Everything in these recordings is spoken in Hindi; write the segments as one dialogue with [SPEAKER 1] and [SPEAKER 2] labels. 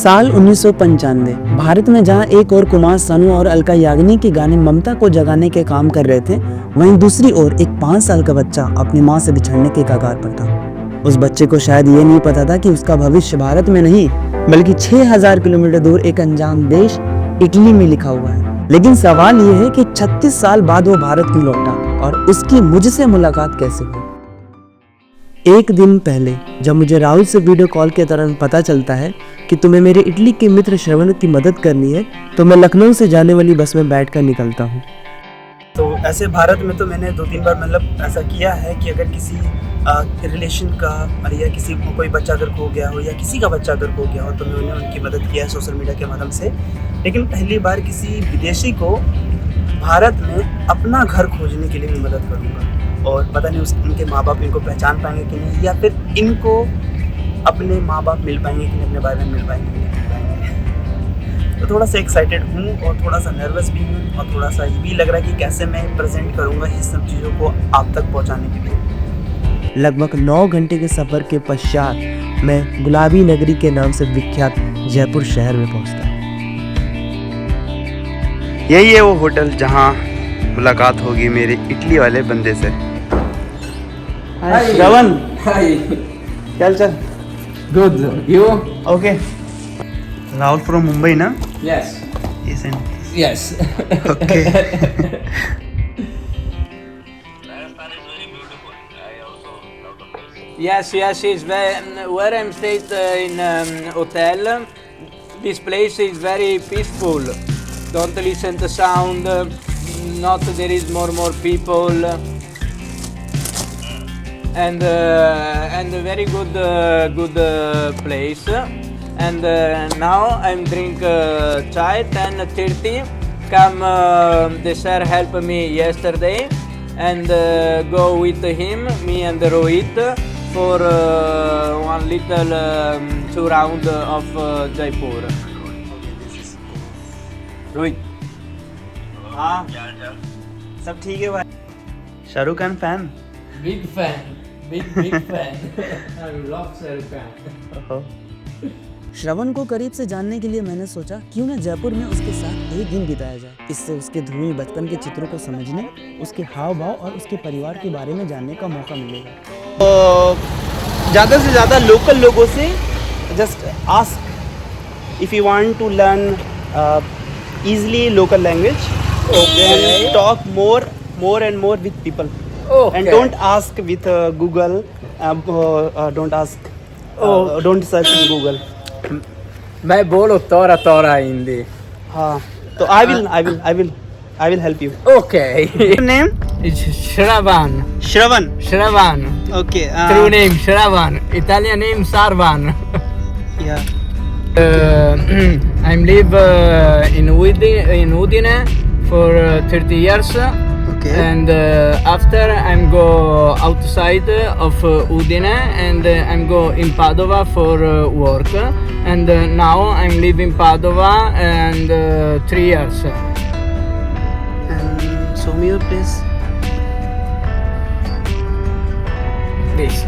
[SPEAKER 1] साल 1995 भारत में जहां एक और कुमार सानू और अलका याग्निक के गाने ममता को जगाने के काम कर रहे थे, वहीं दूसरी ओर एक 5 साल का बच्चा अपनी मां से बिछड़ने के कगार पर था। उस बच्चे को शायद ये नहीं पता था कि उसका भविष्य भारत में नहीं बल्कि 6000 किलोमीटर दूर एक अनजान देश इटली में लिखा हुआ है। लेकिन सवाल ये है कि 36 साल बाद वो भारत क्यों लौटा और उसकी मुझसे मुलाकात कैसे हुई। एक दिन पहले जब मुझे राहुल से वीडियो कॉल के दौरान पता चलता है कि तुम्हें मेरे इटली के मित्र श्रवण की मदद करनी है, तो मैं लखनऊ से जाने वाली बस में बैठकर निकलता हूँ।
[SPEAKER 2] तो ऐसे भारत में तो मैंने 2-3 बार मतलब ऐसा किया है कि अगर किसी रिलेशन का या किसी को कोई बच्चा अगर खो गया हो या किसी का बच्चा अगर खो गया हो तो मैंने उनकी मदद किया है सोशल मीडिया के माध्यम से। लेकिन पहली बार किसी विदेशी को भारत में अपना घर खोजने के लिए मैं मदद करूँगा, और पता नहीं उनके माँ बाप इनको पहचान पाएंगे कि नहीं, या फिर इनको अपने माँ बाप मिल पाएंगे कि नहीं, अपने बारे में मिल पाएंगे कि नहीं मिल पाएंगे। तो थोड़ा सा एक्साइटेड हूँ और थोड़ा सा नर्वस भी हूँ और थोड़ा सा ये भी लग रहा है कि कैसे मैं प्रेजेंट करूँगा इस सब चीज़ों को आप तक पहुँचाने के लिए।
[SPEAKER 1] लगभग 9 घंटे के सफ़र के पश्चात मैं गुलाबी नगरी के नाम से विख्यात जयपुर शहर में पहुँचता।
[SPEAKER 2] यही है वो होटल जहाँ मुलाकात होगी मेरे इटली वाले बंदे से। श्रवण, चल
[SPEAKER 3] Good. You?
[SPEAKER 2] Okay. Rahul from Mumbai ना?
[SPEAKER 3] Yes.
[SPEAKER 2] Yes.
[SPEAKER 3] Okay. Yes, it's where I'm stayed in hotel. This place is very peaceful. Don't listen to sound. Not there is more people. And a very good place. And now I'm drink chai 10:30. Come, the sir helped me yesterday, and go with him, me and Rohit, for one little tour round of Jaipur. Rohit.
[SPEAKER 2] हाँ, सब ठीक है भाई। Shahrukh Khan fan?
[SPEAKER 3] Big fan. Big fan. I love Shahrukh Khan.
[SPEAKER 1] श्रवण को करीब से जानने के लिए मैंने सोचा क्यों न जयपुर में उसके साथ एक दिन बिताया जाए। इससे उसके ध्रुवी बचपन के चित्रों को समझने, उसके हाव भाव और उसके परिवार के बारे में जानने का मौका मिलेगा।
[SPEAKER 2] ज़्यादा से ज़्यादा लोकल लोगों से just ask if you want to learn easily local language, then talk more and more with people.
[SPEAKER 3] Okay.
[SPEAKER 2] And don't ask with Google. Don't ask. Don't search in Google.
[SPEAKER 3] मैं बोलो तोरा हिंदी.
[SPEAKER 2] हाँ, तो I will help you.
[SPEAKER 3] Okay.
[SPEAKER 2] Your name?
[SPEAKER 3] It's Shravan.
[SPEAKER 2] Shravan. Okay.
[SPEAKER 3] True name Shravan. Italian name Sarvan.
[SPEAKER 2] Yeah.
[SPEAKER 3] I'm live in Udine for 30 years.
[SPEAKER 2] Okay.
[SPEAKER 3] And after I'm go outside of Udine, and I'm go in Padova for work. And now I'm live in Padova and 3 years.
[SPEAKER 2] And show me your place.
[SPEAKER 3] This.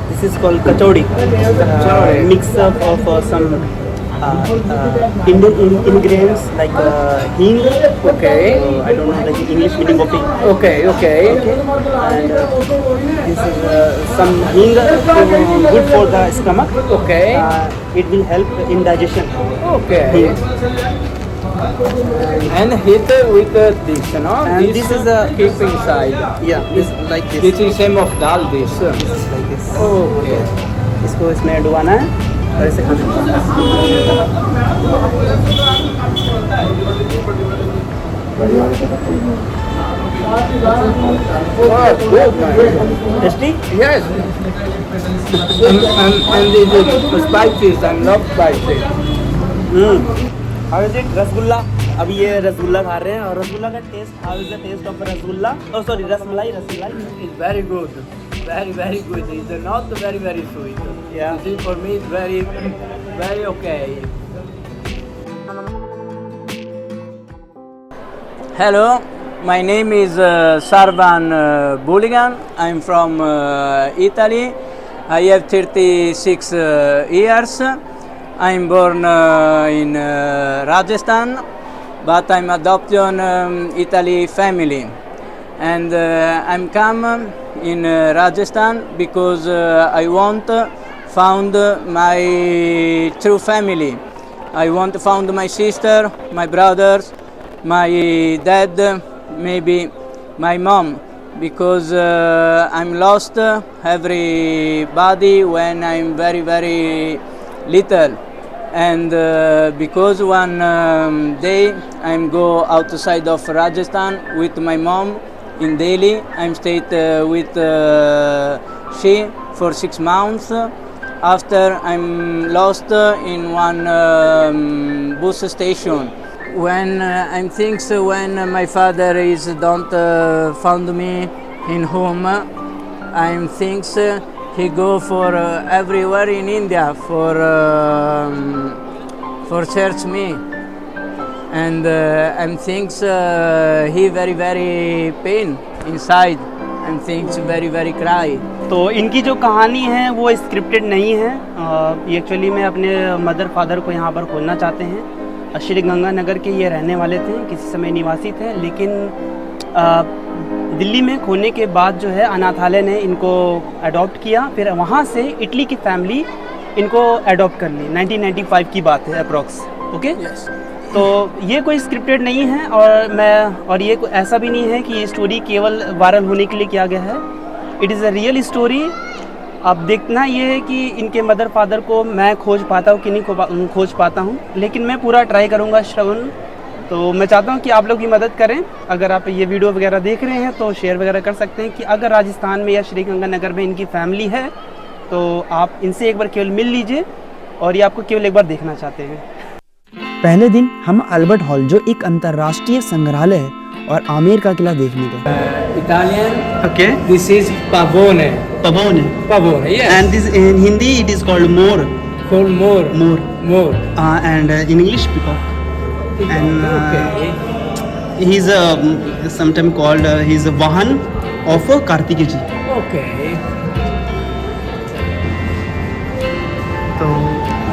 [SPEAKER 2] This is called kachori. Mix up of some Indian ingredients like hing.
[SPEAKER 3] Okay.
[SPEAKER 2] I don't know the English meaning of it.
[SPEAKER 3] Okay.
[SPEAKER 2] And this is some hing good for the stomach.
[SPEAKER 3] Okay.
[SPEAKER 2] It will help in digestion.
[SPEAKER 3] Okay.
[SPEAKER 2] Hing.
[SPEAKER 3] And hit with this, no?
[SPEAKER 2] And this is a
[SPEAKER 3] keep inside.
[SPEAKER 2] Yeah, this like this.
[SPEAKER 3] This is same of dal. This.
[SPEAKER 2] This is like this.
[SPEAKER 3] Okay.
[SPEAKER 2] इसको इसमें डुबाना है और ऐसे खाना
[SPEAKER 3] Oh, good, man.
[SPEAKER 2] Tasty.
[SPEAKER 3] Yes. and the spices. I love spices.
[SPEAKER 2] How is it? Rasgulla. अभी ये रसगुल्ला खा रहे हैं और रसगुल्ला का taste, how is the taste of rasgulla? Oh sorry, rasmalai.
[SPEAKER 3] It's very good. Very good. It's not very sweet.
[SPEAKER 2] Yeah.
[SPEAKER 3] This is for me it's very okay. Hello, my name is Sarvan Buligan. I'm from Italy. I have 36 years. I'm born in Rajasthan, but I'm adopted Italy family, and I'm come in Rajasthan because I want found my true family. I want to found my sister, my brothers, my dad, maybe my mom, because I'm lost everybody when I'm very very little, and because one day I'm go outside of Rajasthan with my mom in Delhi. I'm stayed with she for 6 months. After I'm lost in one bus station. When I'm thinks when my father is don't found me in home, I'm thinks he go for everywhere in India for search me, and I'm thinks he very very pain inside. I'm thinks very very cry.
[SPEAKER 2] तो इनकी जो कहानी है वो स्क्रिप्टेड नहीं है। ये एक्चुअली में अपने मदर फादर को यहाँ पर खोजना चाहते हैं। श्री गंगानगर के ये रहने वाले थे, किसी समय निवासी थे, लेकिन दिल्ली में खोने के बाद जो है अनाथालय ने इनको अडॉप्ट किया। फिर वहाँ से इटली की फैमिली इनको अडॉप्ट कर ली। 1995 की बात है अप्रॉक्स। Okay
[SPEAKER 3] Yes.
[SPEAKER 2] तो ये कोई स्क्रिप्टेड नहीं है, और ये ऐसा भी नहीं है कि ये स्टोरी केवल वायरल होने के लिए किया गया है। It is a real story. अब देखना ये है कि इनके मदर फादर को मैं खोज पाता हूँ कि नहीं खोज पाता हूँ, लेकिन मैं पूरा ट्राई करूँगा श्रवण। तो मैं चाहता हूँ कि आप लोग की मदद करें। अगर आप ये वीडियो वगैरह देख रहे हैं तो शेयर वगैरह कर सकते हैं कि अगर राजस्थान में या श्री गंगानगर में इनकी फैमिली है तो आप इनसे एक बार केवल मिल लीजिए, और ये आपको केवल एक बार देखना चाहते हैं।
[SPEAKER 1] पहले दिन हम अल्बर्ट हॉल, जो एक अंतर्राष्ट्रीय संग्रहालय है, और आमेर का किला देखने गए।
[SPEAKER 3] Italian.
[SPEAKER 2] Okay
[SPEAKER 3] This is pavone.
[SPEAKER 2] Pawan
[SPEAKER 3] Pavone. Yes.
[SPEAKER 2] And this in Hindi it is called more.
[SPEAKER 3] Called more.
[SPEAKER 2] More
[SPEAKER 3] More.
[SPEAKER 2] And in English peacock. And
[SPEAKER 3] Okay.
[SPEAKER 2] he is sometimes called he is a Vahan of Kartikeya ji.
[SPEAKER 3] Okay.
[SPEAKER 2] So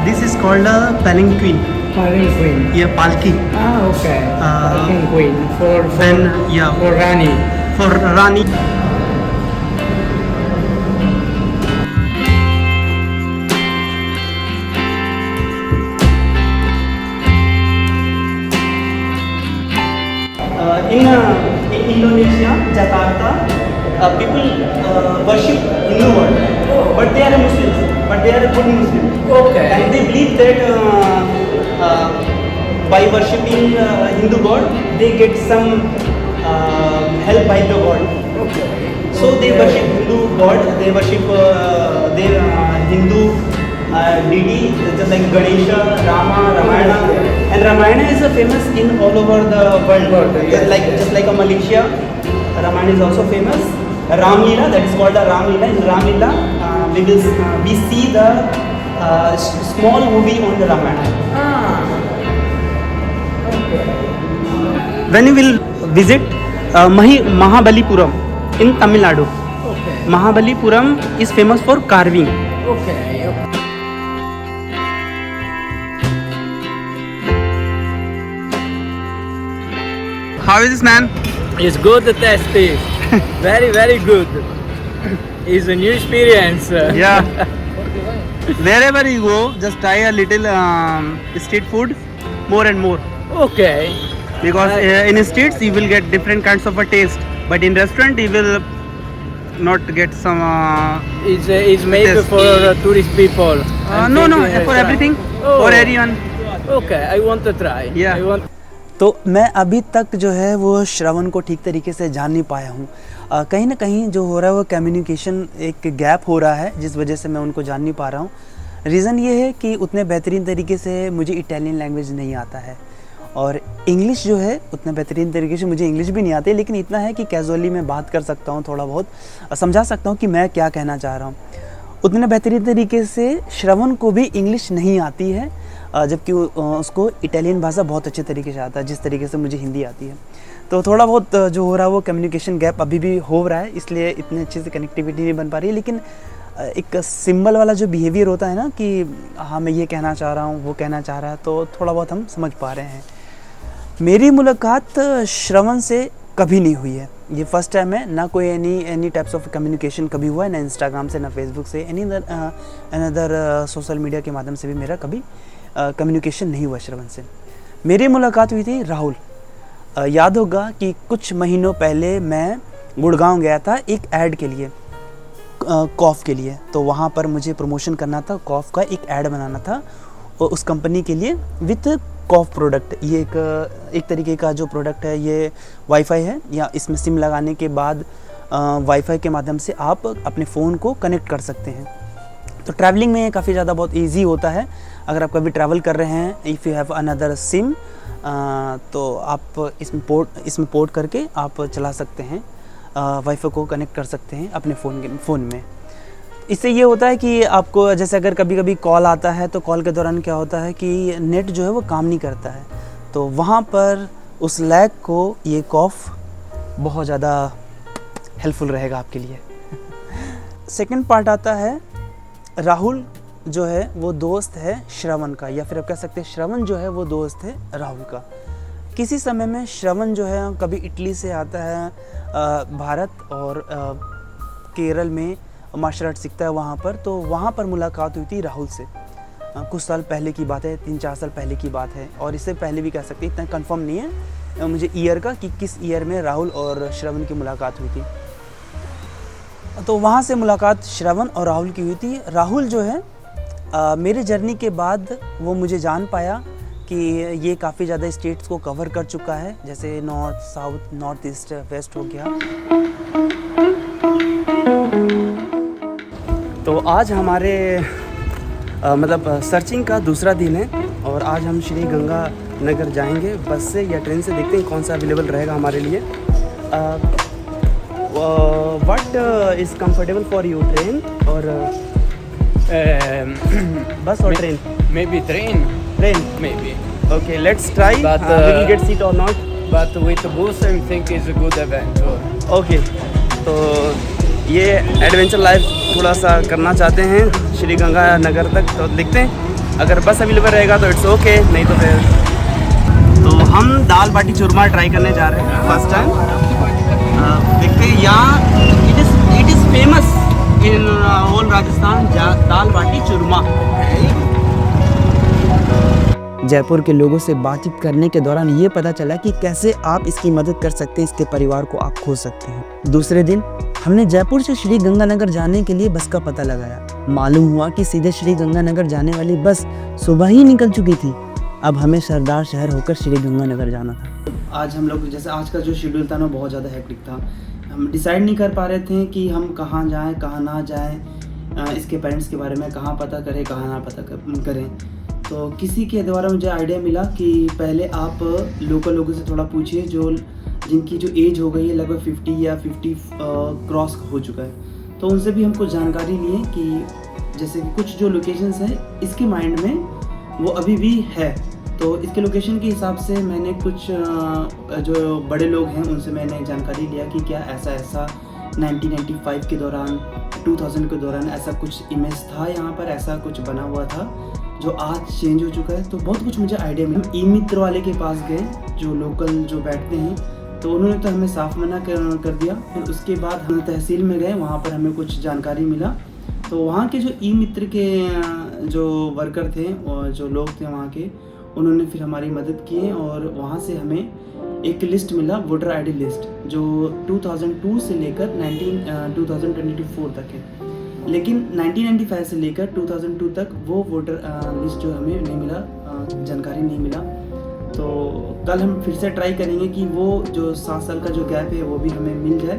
[SPEAKER 2] this is called a palanquin.
[SPEAKER 3] Palanquin.
[SPEAKER 2] Yeah, palki.
[SPEAKER 3] Ah, okay. Palanquin for
[SPEAKER 2] Then yeah,
[SPEAKER 3] for Rani.
[SPEAKER 2] for Rani. In Indonesia, Jakarta, people worship Hindu god, but they are Muslims, but they are good Muslims.
[SPEAKER 3] Okay.
[SPEAKER 2] And they believe that by worshipping Hindu god, they get some help by the god.
[SPEAKER 3] Okay.
[SPEAKER 2] So they worship Hindu god, they worship their Hindu deity, just like Ganesha, Rama, Ramayana. And Ramayana is famous in all over the world.
[SPEAKER 3] Yes.
[SPEAKER 2] Just like a Malaysia, Ramayana is also famous. Ram Leela, that is called the Ram Leela. In Ram Leela, we see the small movie on the Ramayana.
[SPEAKER 3] Ah. Okay.
[SPEAKER 2] When you will visit Mahabalipuram in Tamil Nadu,
[SPEAKER 3] Okay.
[SPEAKER 2] Mahabalipuram is famous for carving.
[SPEAKER 3] Okay.
[SPEAKER 2] How is this, man?
[SPEAKER 3] It's good, tasty. Very very good. It's a new experience.
[SPEAKER 2] Yeah. Wherever you go, just try a little street food, more and more.
[SPEAKER 3] Okay.
[SPEAKER 2] Because in streets you will get different kinds of a taste, but in restaurant you will not get some.
[SPEAKER 3] It's made
[SPEAKER 2] Yes.
[SPEAKER 3] for tourist people. I'm
[SPEAKER 2] No,
[SPEAKER 3] thinking,
[SPEAKER 2] for everything,
[SPEAKER 3] Oh.
[SPEAKER 2] for everyone.
[SPEAKER 3] Okay, I want to try.
[SPEAKER 2] Yeah.
[SPEAKER 3] I want.
[SPEAKER 1] तो मैं अभी तक जो है वो श्रवण को ठीक तरीके से जान नहीं पाया हूँ। कहीं ना कहीं जो हो रहा है वो कम्युनिकेशन एक गैप हो रहा है, जिस वजह से मैं उनको जान नहीं पा रहा हूँ। रीज़न ये है कि उतने बेहतरीन तरीके से मुझे इटालियन लैंग्वेज नहीं आता है, और इंग्लिश जो है उतना बेहतरीन तरीके से मुझे इंग्लिश भी नहीं आती, लेकिन इतना है कि कैजुअली मैं बात कर सकता हूँ, थोड़ा बहुत समझा सकता हूँ कि मैं क्या कहना चाह रहा हूँ। उतने बेहतरीन तरीके से श्रवण को भी इंग्लिश नहीं आती है, जबकि उसको इटालियन भाषा बहुत अच्छे तरीके से आता है, जिस तरीके से मुझे हिंदी आती है। तो थोड़ा बहुत जो हो रहा है वो कम्युनिकेशन गैप अभी भी हो रहा है, इसलिए इतने अच्छे से कनेक्टिविटी नहीं बन पा रही है। लेकिन
[SPEAKER 2] एक सिंबल वाला जो बिहेवियर होता है ना कि हाँ मैं ये कहना चाह रहा हूँ वो कहना चाह रहा है, तो थोड़ा बहुत हम समझ पा रहे हैं। मेरी मुलाकात श्रवण से कभी नहीं हुई है, ये फर्स्ट टाइम है। ना कोई एनी टाइप्स ऑफ कम्युनिकेशन कभी हुआ है, ना इंस्टाग्राम से, ना फेसबुक से, एनी अनदर सोशल मीडिया के माध्यम से भी मेरा कभी कम्युनिकेशन नहीं हुआ श्रवण से। मेरी मुलाकात हुई थी राहुल। याद होगा कि कुछ महीनों पहले मैं गुड़गांव गया था एक ऐड के लिए, कॉफ़ के लिए। तो वहाँ पर मुझे प्रमोशन करना था, कॉफ़ का एक ऐड बनाना था और उस कंपनी के लिए विथ कॉफ़ प्रोडक्ट। ये एक तरीके का जो प्रोडक्ट है, ये वाईफाई है, या इसमें सिम लगाने के बाद वाईफाई के माध्यम से आप अपने फ़ोन को कनेक्ट कर सकते हैं। तो ट्रैवलिंग में काफ़ी ज़्यादा बहुत इजी होता है। अगर आप कभी ट्रैवल कर रहे हैं, if you have another SIM, तो आप इसमें पोर्ट करके आप चला सकते हैं, वाईफाई को कनेक्ट कर सकते हैं अपने फ़ोन में। इससे ये होता है कि आपको जैसे अगर कभी कभी कॉल आता है, तो कॉल के दौरान क्या होता है कि नेट जो है वो काम नहीं करता है, तो वहाँ पर उस लैग को ये कॉफ़ बहुत ज़्यादा हेल्पफुल रहेगा आपके लिए। सेकंड पार्ट आता है, राहुल जो है वो दोस्त है श्रवण का, या फिर आप कह सकते हैं श्रवण जो है वो दोस्त है राहुल का। किसी समय में श्रवण जो है कभी इटली से आता है भारत, और केरल में मार्शल आर्ट सीखता है वहाँ पर। तो वहाँ पर मुलाकात हुई थी राहुल से, कुछ साल पहले की बात है, 3-4 साल पहले की बात है, और इससे पहले भी कह सकते हैं, इतना कंफर्म नहीं है मुझे ईयर का कि किस ईयर में राहुल और श्रवण की मुलाकात हुई थी। तो वहाँ से मुलाकात श्रवण और राहुल की हुई थी। राहुल जो है मेरे जर्नी के बाद वो मुझे जान पाया कि ये काफ़ी ज़्यादा स्टेट्स को कवर कर चुका है, जैसे north, south, north east, west हो गया। तो आज हमारे मतलब सर्चिंग का दूसरा दिन है, और आज हम श्री गंगा नगर जाएंगे बस से या ट्रेन से, देखते हैं कौन सा अवेलेबल रहेगा हमारे लिए। What is comfortable for you, train और बस और train?
[SPEAKER 3] Maybe train.
[SPEAKER 2] Train,
[SPEAKER 3] Maybe.
[SPEAKER 2] okay, let's try.
[SPEAKER 3] But,
[SPEAKER 2] We will get seat or not?
[SPEAKER 3] But with bus, I think is a good adventure.
[SPEAKER 2] Okay, तो ये एडवेंचर लाइफ थोड़ा सा करना चाहते हैं श्री गंगा नगर तक, तो देखते हैं अगर बस अवेलेबल रहेगा तो इट्स ओके, नहीं तो फिर। तो हम दाल बाटी चूरमा ट्राई करने जा रहे हैं फर्स्ट टाइम। देखते हैं, यहाँ it is famous in whole Rajasthan, dal baati churma. Jaipur के लोगों से बातचीत करने के दौरान ये पता चला कि कैसे आप इसकी मदद कर सकते हैं, इसके परिवार को आप खो सकते हैं। दूसरे दिन हमने जयपुर से श्री गंगानगर जाने के लिए बस का पता लगाया। मालूम हुआ कि सीधे श्री गंगानगर जाने वाली बस सुबह ही निकल चुकी थी। अब हमें सरदार शहर होकर श्री गंगानगर जाना था। आज हम लोग, जैसे आज का जो शेड्यूल था ना बहुत ज़्यादा हेक्टिक था। हम डिसाइड नहीं कर पा रहे थे कि हम कहाँ जाएँ, कहाँ ना जाएँ, इसके पेरेंट्स के बारे में कहाँ पता करें, कहाँ ना पता करें। तो किसी के द्वारा मुझे आइडिया मिला कि पहले आप लोकल लोगों से थोड़ा पूछिए, जिनकी जो एज हो गई है लगभग 50 या 50 क्रॉस हो चुका है। तो उनसे भी हम कुछ जानकारी लिए कि जैसे कि कुछ जो लोकेशंस हैं इसके माइंड में वो अभी भी है। तो इसके लोकेशन के हिसाब से मैंने कुछ जो बड़े लोग हैं उनसे मैंने जानकारी लिया कि क्या ऐसा 1995 के दौरान, 2000 के दौरान ऐसा कुछ इमेज था, यहाँ पर ऐसा कुछ बना हुआ था जो आज चेंज हो चुका है। तो बहुत कुछ मुझे आइडिया मिला। ई मित्र वाले के पास गए, जो लोकल जो बैठते हैं, तो उन्होंने तो हमें साफ मना कर दिया। फिर उसके बाद हम तहसील में गए, वहाँ पर हमें कुछ जानकारी मिला। तो वहाँ के जो ई मित्र के जो वर्कर थे और जो लोग थे वहाँ के, उन्होंने फिर हमारी मदद की और वहाँ से हमें एक लिस्ट मिला, वोटर आईडी लिस्ट, जो 2002 से लेकर 2024 तक है। लेकिन 1995 से लेकर 2002 तक वो वोटर लिस्ट जो हमें नहीं मिला, जानकारी नहीं मिला। तो कल हम फिर से ट्राई करेंगे कि वो जो 7 साल का जो गैप है वो भी हमें मिल जाए,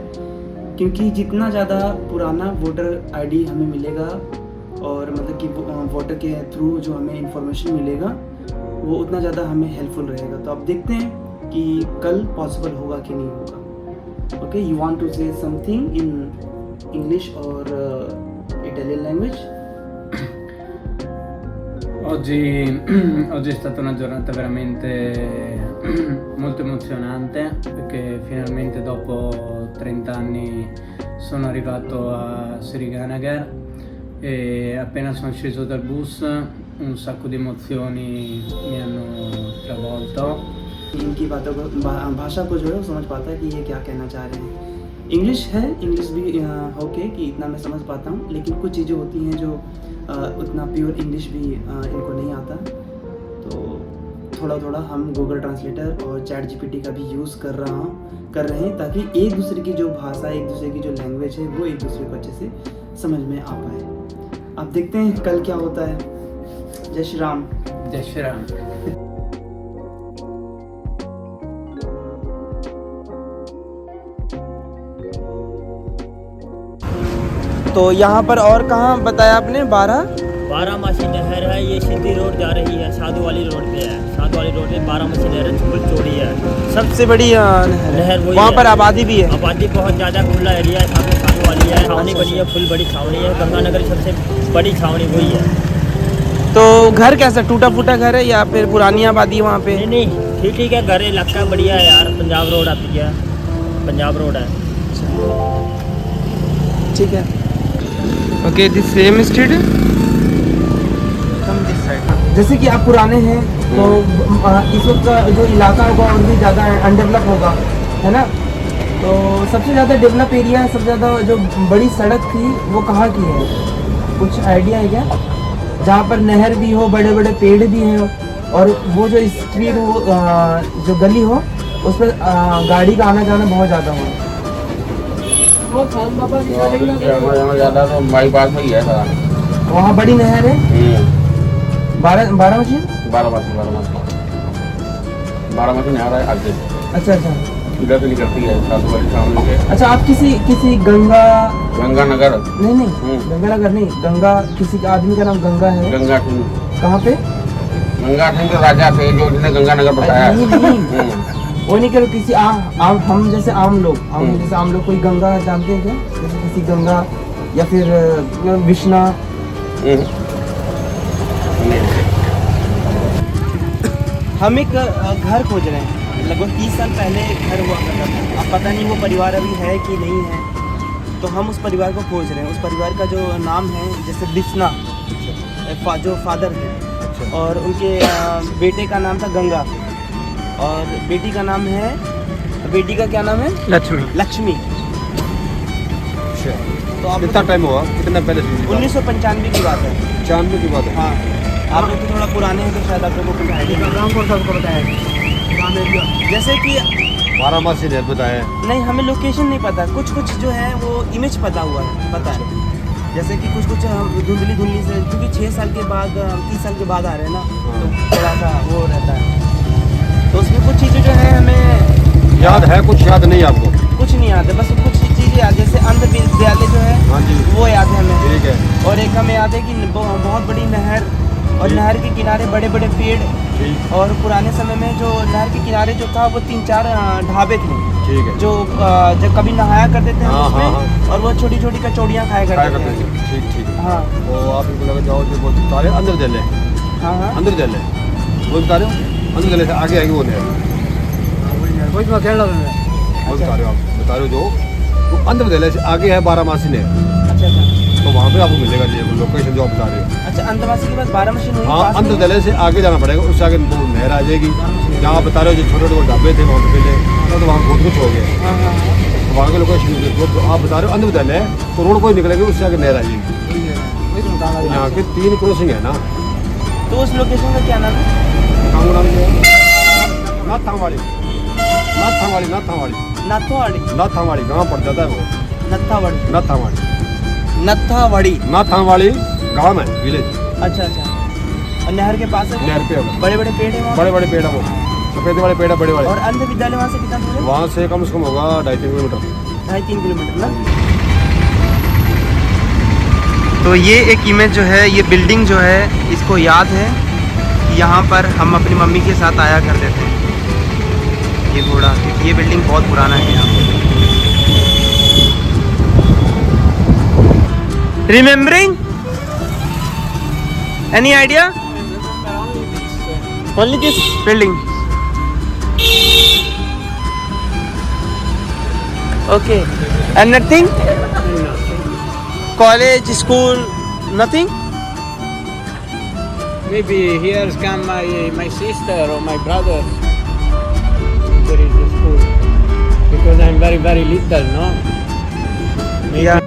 [SPEAKER 2] क्योंकि जितना ज़्यादा पुराना वोटर आईडी हमें मिलेगा और मतलब कि वोटर के थ्रू जो हमें इंफॉर्मेशन मिलेगा वो उतना ज़्यादा हमें हेल्पफुल रहेगा। तो अब देखते हैं कि कल पॉसिबल होगा कि नहीं होगा। Okay, you want to say something in English और Italian language?
[SPEAKER 3] Oggi è stata una giornata veramente molto emozionante, perché finalmente dopo 30 anni sono arrivato a Sriganagar e appena sono sceso dal bus un sacco di emozioni mi hanno travolto.
[SPEAKER 2] इनकी बातों को भाषा को जो है वो समझ पाता है कि ये क्या कहना चाह रहे हैं। इंग्लिश है, इंग्लिश भी ओके कि इतना मैं समझ पाता हूँ, लेकिन कुछ चीज़ें होती हैं जो उतना प्योर इंग्लिश भी इनको नहीं आता। तो थोड़ा थोड़ा हम गूगल ट्रांसलेटर और चैट जीपीटी का भी यूज़ कर रहे हैं ताकि एक दूसरे की जो भाषा, एक दूसरे की जो लैंग्वेज है वो एक दूसरे को अच्छे से समझ में आ पाए। आप देखते हैं कल क्या होता है। जय श्री राम।
[SPEAKER 3] जय श्री राम।
[SPEAKER 2] तो यहाँ पर और कहाँ बताया आपने?
[SPEAKER 4] 12 नहर है, ये सीधी रोड जा रही है, साधु वाली रोड पे है। साधु वाली रोड पे 12 नहर है, फुल चौड़ी है,
[SPEAKER 2] सबसे बड़ी
[SPEAKER 4] नहर वही
[SPEAKER 2] वहाँ
[SPEAKER 4] है।
[SPEAKER 2] पर आबादी भी है।
[SPEAKER 4] आबादी बहुत ज़्यादा, खुला एरिया है, सामने साधु वाली है, छावनी बनी है, फुल बड़ी छावनी है। गंगानगर की सबसे बड़ी छावनी वही है।
[SPEAKER 2] तो घर कैसा, टूटा फूटा घर है या फिर पुरानी आबादी है वहाँ पे?
[SPEAKER 4] नहीं, ठीक है, घर इलाका बढ़िया है यार। पंजाब रोड आती है, पंजाब रोड है।
[SPEAKER 2] ठीक है। ओके, दिस सेम स्ट्रीट जैसे कि आप पुराने हैं तो इस वक्त का जो इलाका होगा और भी ज़्यादा अनडेवलप होगा, है ना? तो सबसे ज़्यादा डेवलप एरिया, सबसे ज़्यादा जो बड़ी सड़क थी वो कहाँ की है? कुछ आइडिया है क्या? जहाँ पर नहर भी हो, बड़े बड़े पेड़ भी हैं और वो जो स्ट्रीट हो, जो गली हो, उस पर गाड़ी का आना जाना बहुत ज़्यादा हो।
[SPEAKER 5] ज़्यादा तो बाईपास में ही है सारा।
[SPEAKER 2] वहाँ बड़ी नहर है, 12 मशीन
[SPEAKER 5] 12 मशीन आ रहा है आगे।
[SPEAKER 2] अच्छा अच्छा
[SPEAKER 5] इधर से निकलती है साधु वाली सामने के।
[SPEAKER 2] अच्छा, आप किसी
[SPEAKER 5] गंगानगर
[SPEAKER 2] नहीं गंगानगर नहीं, गंगा किसी का आदमी का नाम गंगा है।
[SPEAKER 5] गंगा सिंह,
[SPEAKER 2] कहाँ पे?
[SPEAKER 5] गंगा सिंह तो राजा थे जो जिन्हें गंगानगर बताया।
[SPEAKER 2] नहीं वो नहीं करो, किसी हम जैसे आम लोग कोई गंगा जानते हैं क्या? जैसे किसी गंगा या फिर विष्णा। हम एक घर खोज रहे हैं, लगभग 30 साल पहले घर हुआ करता था। अब पता नहीं वो परिवार अभी है कि नहीं है, तो हम उस परिवार को खोज रहे हैं। उस परिवार का जो नाम है जैसे बिस्ना, जो फादर है, और उनके बेटे का नाम था गंगा, और बेटी का नाम है, बेटी का क्या नाम है? लक्ष्मी।
[SPEAKER 5] तो आप कितना टाइम हुआ, कितना पहले?
[SPEAKER 2] 1995 की बात है।
[SPEAKER 5] 95 की बात है।
[SPEAKER 2] हाँ, आप लोग तो थोड़ा पुराने हैं तो शायद आप लोगों को कुछ आइडिया। गाँव कौन सा आपको बताया? जैसे कि
[SPEAKER 5] 12 मशीन है बताया।
[SPEAKER 2] नहीं, हमें लोकेशन नहीं पता, कुछ जो है वो इमेज पता हुआ है, पता है। जैसे कि कुछ हम धुंधली से, क्योंकि 6 साल के बाद 30 साल के बाद आ रहे हैं ना, तो थोड़ा सा वो रहता है। तो उसमें कुछ चीज़ें जो है हमें
[SPEAKER 5] याद है, कुछ याद नहीं आपको?
[SPEAKER 2] कुछ नहीं याद है, बस कुछ चीज़ें याद, जैसे अंध विद्यालय जो है,
[SPEAKER 5] हाँ जी,
[SPEAKER 2] वो याद है हमें।
[SPEAKER 5] ठीक है।
[SPEAKER 2] और एक हमें याद है कि बहुत बड़ी नहर, और नहर के किनारे बड़े बड़े पेड़, और पुराने समय में जो नहर के किनारे जो था वो 3-4 ढाबे थे,
[SPEAKER 5] ठीक है,
[SPEAKER 2] जो जब कभी नहाया करते थे हम
[SPEAKER 5] हाँ,
[SPEAKER 2] उसमें,
[SPEAKER 5] हाँ।
[SPEAKER 2] और वो छोटी छोटी कचौड़ियाँ खाया करते थे।
[SPEAKER 5] ठीक।
[SPEAKER 2] हाँ
[SPEAKER 5] तो आप इनको लगा जाओ जो वो बता रहे अंदर जल है,
[SPEAKER 2] हाँ
[SPEAKER 5] अंदर जल है, वो बता रहे हो अंदर जल से आगे आएगी वो नहर, वो बता रहे हो आप, बता रहे हो जो अंदर जल से आगे है 12 मशीन है।
[SPEAKER 2] अच्छा अच्छा
[SPEAKER 5] तो वहाँ पे आपको मिलेगा ये लोकेशन जो आप बता रहे हो।
[SPEAKER 2] अच्छा, अंतरवासी के बाद 12 मशीन हुई।
[SPEAKER 5] हाँ, अंदर दले से आगे जाना पड़ेगा, उससे आगे वो नहर आ जाएगी। जहाँ आप बता रहे हो जो छोटे छोटे ढाबे थे वहाँ पे पहले, तो वहाँ बहुत कुछ हो गया।
[SPEAKER 2] हाँ हाँ
[SPEAKER 5] तो वहाँ के लोकेशन आप बता रहे हो अंदर दले है, तो रोड कोई निकलेगी, उससे आगे नहर आ जाएगी। यहाँ के 3 क्रॉसिंग है ना।
[SPEAKER 2] तो उस लोकेशन का क्या नाम है?
[SPEAKER 5] नाथावाड़ी
[SPEAKER 2] नाथावाड़ी
[SPEAKER 5] गाँव पड़ जाता है वो। नाथावाड़ी गाँव है, विलेज।
[SPEAKER 2] अच्छा अच्छा, और नहर के पास है,
[SPEAKER 5] नहर पे है,
[SPEAKER 2] बड़े बड़े पेड़ है वहाँ?
[SPEAKER 5] बड़े बड़े पेड़ है वो, सफेद वाले पेड़ है बड़े वाले।
[SPEAKER 2] और अंध विद्यालय वहाँ से कितना दूर है?
[SPEAKER 5] वहाँ से कम से कम होगा 2.5 किलोमीटर।
[SPEAKER 2] 2.5-3 किलोमीटर ना। तो ये एक इमेज जो है, ये बिल्डिंग जो है, इसको याद है कि यहाँ पर हम अपनी मम्मी के साथ आया करते थे, ये घोड़ा, क्योंकि ये बिल्डिंग बहुत पुराना है यहाँ पर। Remembering? Any idea? Only this building. Okay. And nothing? College, school, Nothing?
[SPEAKER 3] Maybe here's come my sister or my brother. There is the school. Because I'm very, very little, no? Maybe.
[SPEAKER 2] Yeah.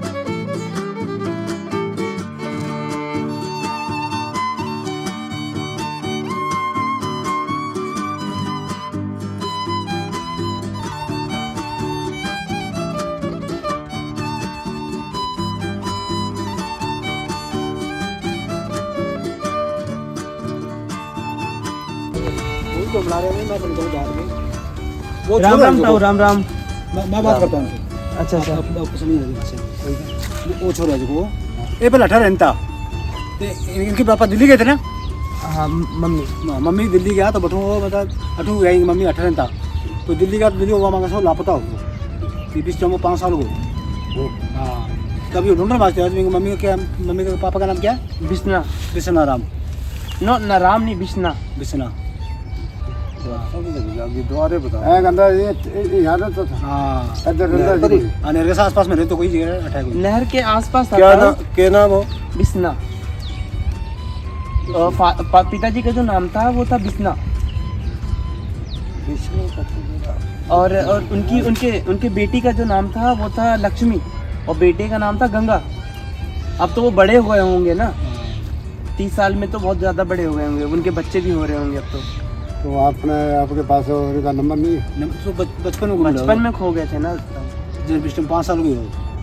[SPEAKER 5] उनको बुला रहे हैं, मैं तुमको बाद में वो
[SPEAKER 2] राम राम ताऊ, राम राम।
[SPEAKER 5] मैं बात करता हूँ
[SPEAKER 2] अच्छा अच्छा।
[SPEAKER 5] आपको पसंद नहीं आती भाषा वो छोड़ा जो ये पहले 18 रहता इनके पापा दिल्ली गए थे ना।
[SPEAKER 2] हाँ मम्मी।
[SPEAKER 5] मम्मी दिल्ली गया तो बटू वो मतलब अटू गई मम्मी 18 रहता तो दिल्ली गया तो दिल्ली हुआ मांगा सब लापता हो 5 साल हो हाँ तभी ढूंढना बात किया मम्मी का क्या मम्मी के पापा का नाम क्या है
[SPEAKER 2] बिस्ना।
[SPEAKER 5] बिस्ना राम
[SPEAKER 2] नो ना राम नहीं, बिस्ना।
[SPEAKER 5] बिस्ना
[SPEAKER 6] द्वारे बताओ गंदा ये यहाँ तो
[SPEAKER 5] हाँ
[SPEAKER 6] इधर
[SPEAKER 5] के आस पास में रहे तो कोई जगह अटैक हुई
[SPEAKER 2] नहर के आसपास था
[SPEAKER 6] क्या
[SPEAKER 2] ताऊ।
[SPEAKER 6] क्या नाम हो
[SPEAKER 2] बिस्ना। पिताजी का जो नाम था वो था बिस्ना। और उनके बेटी का जो नाम था वो था लक्ष्मी और बेटे का नाम था गंगा। अब तो वो बड़े हुए होंगे ना, 30 साल में तो बहुत ज़्यादा बड़े हो गए होंगे, उनके बच्चे भी हो रहे होंगे अब
[SPEAKER 6] तो आपके पास उनका नंबर नहीं है
[SPEAKER 5] तो
[SPEAKER 2] बचपन में खो गए थे ना।
[SPEAKER 5] जब 5 साल हुए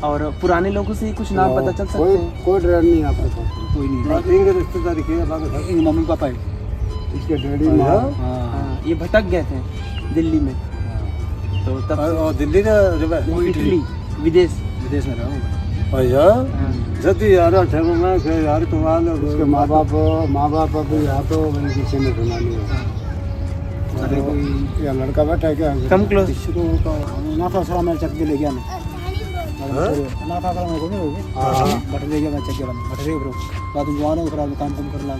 [SPEAKER 2] और पुराने लोगों से कुछ नाम पता चल सकते हैं?
[SPEAKER 6] कोई डर नहीं है आपके पास
[SPEAKER 5] कोई नहीं
[SPEAKER 6] इनके रिश्तेदारी किए बाकी
[SPEAKER 5] मम्मी पापा है
[SPEAKER 6] इसके डैडी माँ
[SPEAKER 2] हाँ, ये भटक गए थे दिल्ली में तो तब
[SPEAKER 5] और दिल्ली का
[SPEAKER 2] वो इटली विदेश
[SPEAKER 5] में रहा
[SPEAKER 6] भैया जल्दी यार ठहरो मैं यार तुम्हारे उसके माँ बाप अभी यहाँ तो मैंने किसी ने सुना नहीं है
[SPEAKER 5] अरे कोई
[SPEAKER 6] या लड़का बैठा है क्या
[SPEAKER 2] कम क्लोज।
[SPEAKER 5] नाथ आश्रम में चक के ले गया मैं नाथ आश्रम में घूमे बट ले गया मैं चक के बन बट रे ब्रो बाद में जवान करा काम कर ला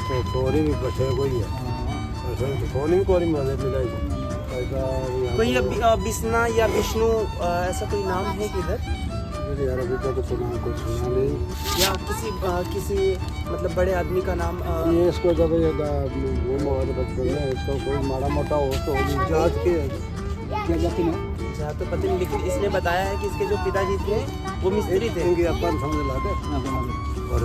[SPEAKER 6] तो कोरी भी बैठे कोई है ऐसे तो कोरी मदद मिलाई
[SPEAKER 2] कोई बिस्ना या विष्णु ऐसा कोई नाम है किधर
[SPEAKER 6] यार अभी तक तो सुना कुछ सुना नहीं
[SPEAKER 2] या किसी मतलब बड़े आदमी का नाम
[SPEAKER 6] ये इसको जब ये वो मोहर बचपन में इसको कोई माड़ा मोटा हो तो जांच के
[SPEAKER 5] क्या जाती ना
[SPEAKER 2] जहाँ तो पता नहीं, लेकिन इसने बताया है कि इसके जो पिताजी थे वो मिस्त्री थे।
[SPEAKER 6] इनकी अपन समझ लाते और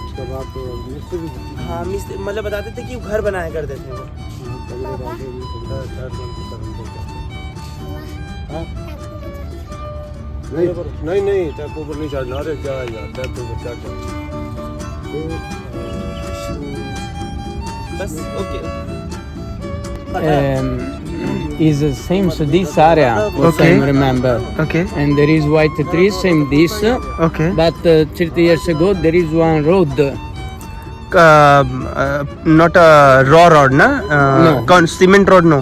[SPEAKER 6] उसके बाद तो मिस्त्री
[SPEAKER 2] हाँ मिस्त्री मतलब बताते थे कि वो घर बनाया करते थे वो।
[SPEAKER 6] नहीं टैप ऊपर नहीं चढ़ना अरे क्या यार टैप ऊपर चढ़ जाओ
[SPEAKER 2] बस okay.
[SPEAKER 3] Is the same so this area what I remember.
[SPEAKER 2] Okay.
[SPEAKER 3] And there is white trees same this.
[SPEAKER 2] Okay.
[SPEAKER 3] But 30 years ago there is one road.
[SPEAKER 2] Not a raw road, na?
[SPEAKER 3] No.
[SPEAKER 2] Cement road, no.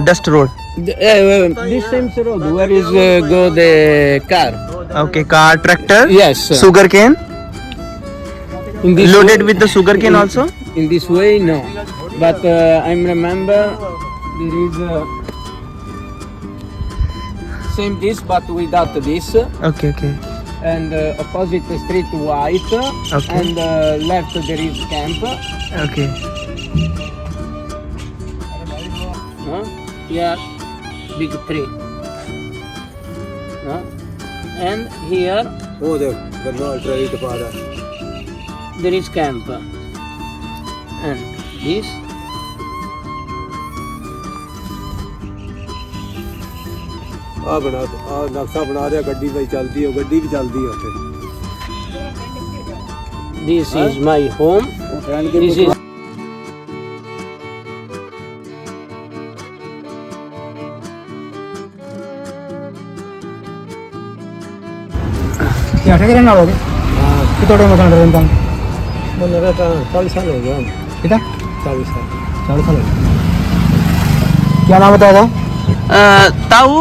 [SPEAKER 2] Dust road.
[SPEAKER 3] This same road where is go the car.
[SPEAKER 2] Okay, car, tractor.
[SPEAKER 3] Yes.
[SPEAKER 2] Sugar cane.
[SPEAKER 3] In this
[SPEAKER 2] Loaded
[SPEAKER 3] way-
[SPEAKER 2] with the sugar cane also.
[SPEAKER 3] In this way, no. But I remember there is same this but without this.
[SPEAKER 2] Okay, okay.
[SPEAKER 3] And opposite the street white.
[SPEAKER 2] Okay.
[SPEAKER 3] And left there is camp.
[SPEAKER 2] Okay.
[SPEAKER 3] Here big tree. And here
[SPEAKER 6] वो देख गन्ना ट्रेड पा रहा
[SPEAKER 3] there is camp. And this.
[SPEAKER 6] आ बना आ नक्शा बना रहा गड्डी भाई चलती है गड्डी भी चलती है उत्थे
[SPEAKER 3] This is my home.
[SPEAKER 6] Train के
[SPEAKER 3] This is
[SPEAKER 5] क्या ठेके रहना होगे कितना टाइम होता है रहता
[SPEAKER 6] मैंने रहता 40 साल हो गया
[SPEAKER 5] कितना
[SPEAKER 6] 40 साल
[SPEAKER 5] 40 साल हो गए। क्या नाम बताया था
[SPEAKER 2] ताऊ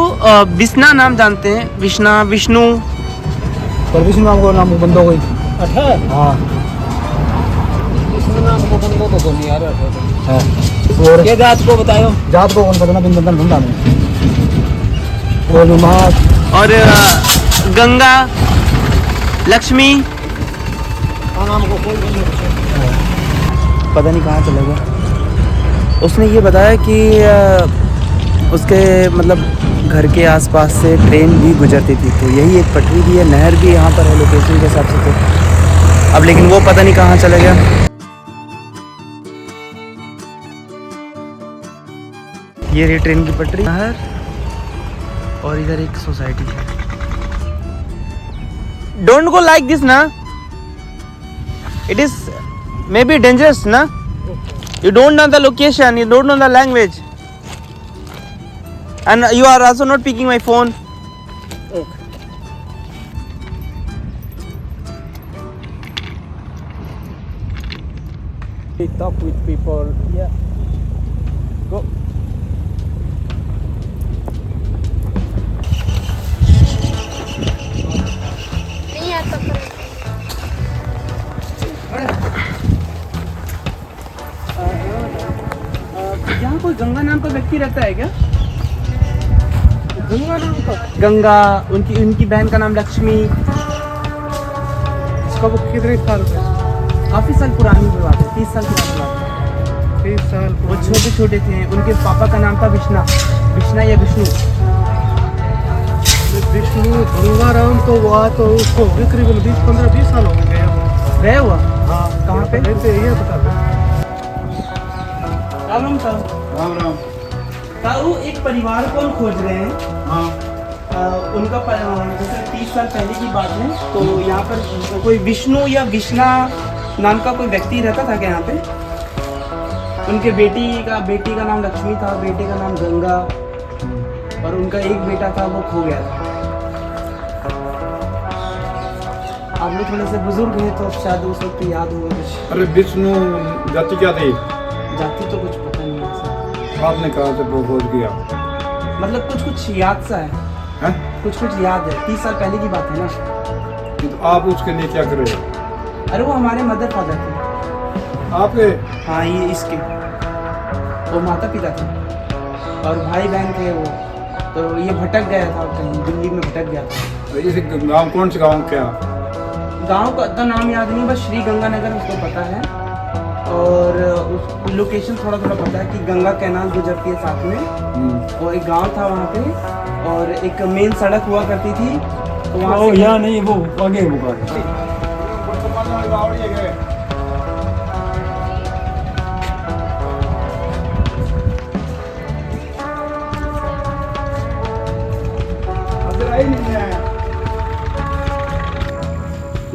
[SPEAKER 2] बिस्ना नाम जानते हैं? विष्णा, विष्णु।
[SPEAKER 5] परविष्णु नाम को नाम बंदो कोई हाँ
[SPEAKER 6] तो नहीं आ रहा
[SPEAKER 5] हाँ और
[SPEAKER 3] ये जात को बताओ.
[SPEAKER 5] जात को कौन पता ना बिन बंधन ढूंढा मैं और माँ
[SPEAKER 2] और गंगा लक्ष्मी पता नहीं कहाँ चला गया। उसने ये बताया कि उसके मतलब घर के आसपास से ट्रेन भी गुजरती थी, तो यही एक पटरी भी है, नहर भी यहाँ पर है लोकेशन के हिसाब से। तो अब लेकिन वो पता नहीं कहाँ चला गया। ये रही ट्रेन की पटरी, नहर, और इधर एक सोसाइटी है। डोंट गो लाइक दिस ना, it is may be dangerous ना। You don't know the location, you don't know the language, and you are also not picking my phone.
[SPEAKER 3] We talk with people. Yeah. Go.
[SPEAKER 2] यहाँ कोई गंगा नाम का व्यक्ति रहता है क्या?
[SPEAKER 5] गंगा नाम का
[SPEAKER 2] गंगा, उनकी बहन का नाम लक्ष्मी।
[SPEAKER 5] इसका वो कितने साल से?
[SPEAKER 2] काफी साल पुरानी बात है, 30 साल पुरानी बात है।
[SPEAKER 5] 30 साल
[SPEAKER 2] वो छोटे छोटे थे, उनके पापा का नाम था विष्णा या विष्णु।
[SPEAKER 5] विष्णु गंगाराम तो हुआ तो उसको हो गए करीबन 15-20 साल हो गए
[SPEAKER 2] गया हुआ।
[SPEAKER 5] हाँ
[SPEAKER 2] कहाँ पे?
[SPEAKER 5] ये बता दो।
[SPEAKER 2] राम राम साहब।
[SPEAKER 6] राम राम।
[SPEAKER 2] ताऊ एक परिवार को हम खोज रहे हैं।
[SPEAKER 6] हाँ
[SPEAKER 2] उनका जैसे 30 साल पहले की बात है, तो यहाँ पर कोई विष्णु या विष्णा नाम का कोई व्यक्ति रहता था क्या यहाँ पे? उनके बेटी का नाम लक्ष्मी था, बेटे का नाम गंगा, और उनका एक बेटा था, वो खो गया था। आप लोग थोड़े से बुजुर्ग हैं तो शायद उस वक्त याद होगा कुछ।
[SPEAKER 6] अरे विष्णु जाति क्या थी?
[SPEAKER 2] जाति तो कुछ पता नहीं है सर।
[SPEAKER 6] आपने कहा से प्रपोज किया?
[SPEAKER 2] मतलब कुछ याद सा है,
[SPEAKER 6] हैं?
[SPEAKER 2] कुछ याद है, 30 साल पहले की बात है ना।
[SPEAKER 6] तो आप उसके लिए क्या करे?
[SPEAKER 2] अरे वो हमारे मदर फादर थे।
[SPEAKER 6] आपके?
[SPEAKER 2] हाँ ये इसके, वो माता पिता थे और भाई बहन थे वो, तो ये भटक गया था कहीं, दिल्ली में भटक गया था।
[SPEAKER 6] इस गाँव कौन से गाँव क्या?
[SPEAKER 2] गांव का इतना नाम याद नहीं, बस श्री गंगानगर उसको पता है, और उस लोकेशन थोड़ा पता है कि गंगा कैनाल गुजरती है साथ में, और एक गांव था वहाँ पे, और एक मेन सड़क हुआ करती थी, तो वहाँ से
[SPEAKER 6] यहाँ नहीं, वो आगे होगा।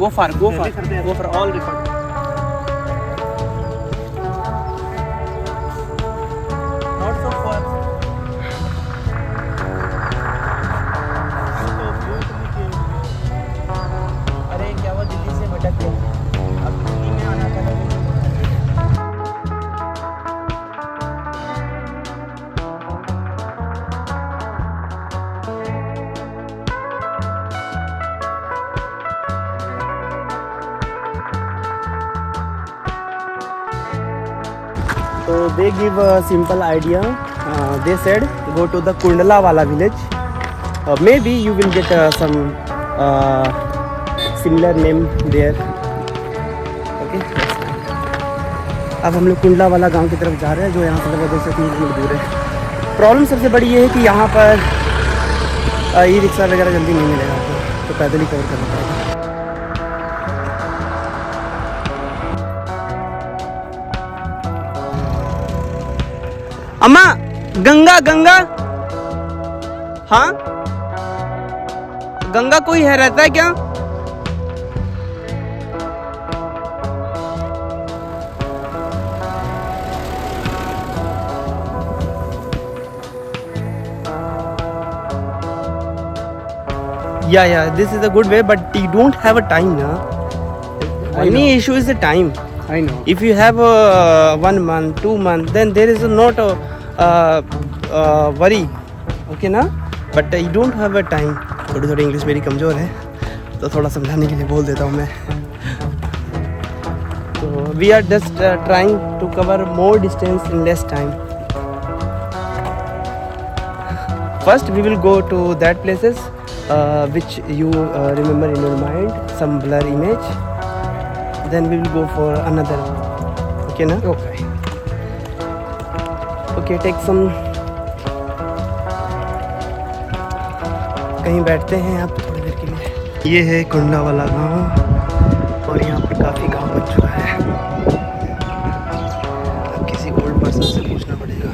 [SPEAKER 2] go for all record. Not so far. अरे क्या वो दिल्ली से भटक गया, अब दिल्ली में आना था। So they give a simple idea. They said go to the Kundlawala village. Maybe you will get some similar name there. Okay. अब हम लोग कुंडलावाला गांव की तरफ जा रहे हैं, जो यहाँ से लगभग 2 से 3 किलोमीटर दूर है। प्रॉब्लम सबसे बड़ी ये है कि यहाँ पर ई रिक्शा वगैरह जल्दी नहीं मिलेगा आपको, तो पैदल ही कवर करना पड़ेगा। अम्मा गंगा हाँ, गंगा कोई है रहता है क्या? Yeah, this is a good way, but you don't have a time now. Only issue is the time.
[SPEAKER 5] I know.
[SPEAKER 2] If you have 1 month, 2 months, then there is not a worry, okay ना? But you don't have a time. थोड़ी इंग्लिश मेरी कमज़ोर है, तो थोड़ा समझाने के लिए बोल देता हूँ मैं। तो we are just trying to cover more distance in less time. First we will go to that places which you remember in your mind, some blur image. Then we will go for another. Okay, na? Okay. Okay, take some. कहीं बैठते हैं आप थोड़ी देर के लिए। ये है कुंडा वाला गांव और यहाँ पर काफ़ी गांव बन चुका है। अब किसी ओल्ड पर्सन से पूछना पड़ेगा।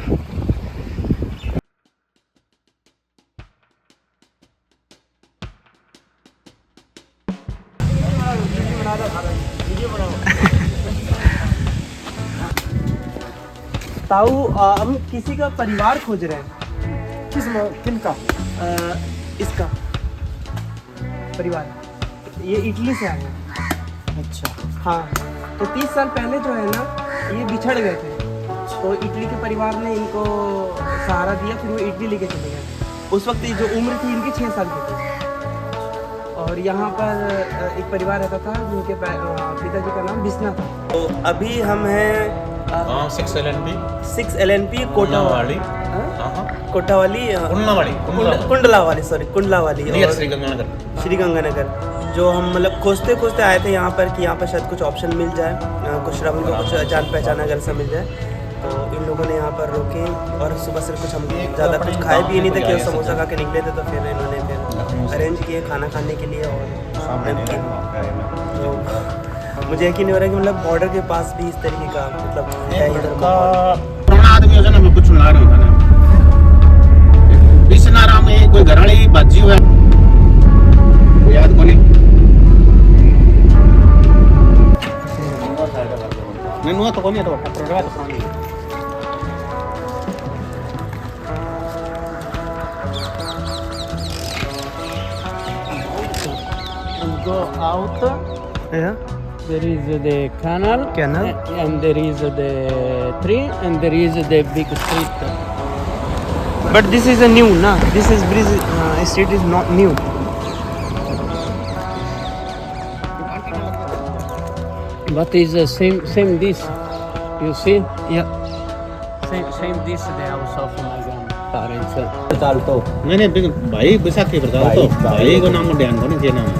[SPEAKER 2] ताऊ हम किसी का परिवार खोज रहे हैं।
[SPEAKER 5] किन का
[SPEAKER 2] इसका परिवार ये इटली से आए हैं।
[SPEAKER 5] अच्छा
[SPEAKER 2] हाँ, तो 30 साल पहले जो है ना ये बिछड़ गए थे, तो इटली के परिवार ने इनको सहारा दिया, फिर वो इटली लेके चले गए। उस वक्त जो उम्र थी इनकी 6 साल की थी। और यहाँ पर एक परिवार रहता था जिनके पिताजी का नाम बिस्ना था। तो अभी हम हैं
[SPEAKER 7] 6 LNP
[SPEAKER 2] 6 LNP Kotawali Kotawali Kundlawali sorry Kundlawali
[SPEAKER 7] near Shri Ganganagar.
[SPEAKER 2] जो हम मतलब खोजते खोजते आए थे यहाँ पर कि यहाँ पर शायद कुछ ऑप्शन मिल जाए, कुछ श्रवण को कुछ जान पहचान अगर सब मिल जाए। तो इन लोगों ने यहाँ पर रोके और सुबह से कुछ हम ज़्यादा कुछ खाए भी नहीं थे कि समोसा खा के निकले थे। तो फिर इन्होंने फिर अरेंज किए खाना खाने के लिए और नमकीन। तो मुझे यकीन नहीं हो रहा कि मतलब बॉर्डर के पास भी इस तरीके का मतलब है इधर माहौल।
[SPEAKER 7] पुराना आदमी योजना में कुछ ला रहे होता ना विश्वनाराम में कोई घराड़ी बाजी हुआ याद को नहीं नुआ तो कोनी तो प्रोग्राम तो कोनी
[SPEAKER 3] Go out.
[SPEAKER 2] Yeah.
[SPEAKER 3] There is the canal,
[SPEAKER 2] Canal.
[SPEAKER 3] and there is the tree, and there is the big street.
[SPEAKER 2] But this is a new, na? This is bridge street is not new.
[SPEAKER 3] But is the same this. You see?
[SPEAKER 2] Yeah.
[SPEAKER 3] Same this the house of my grandparents.
[SPEAKER 7] नहीं नहीं भाई बैसाखी बताओ तो भाई को नाम ध्यान को नहीं नाम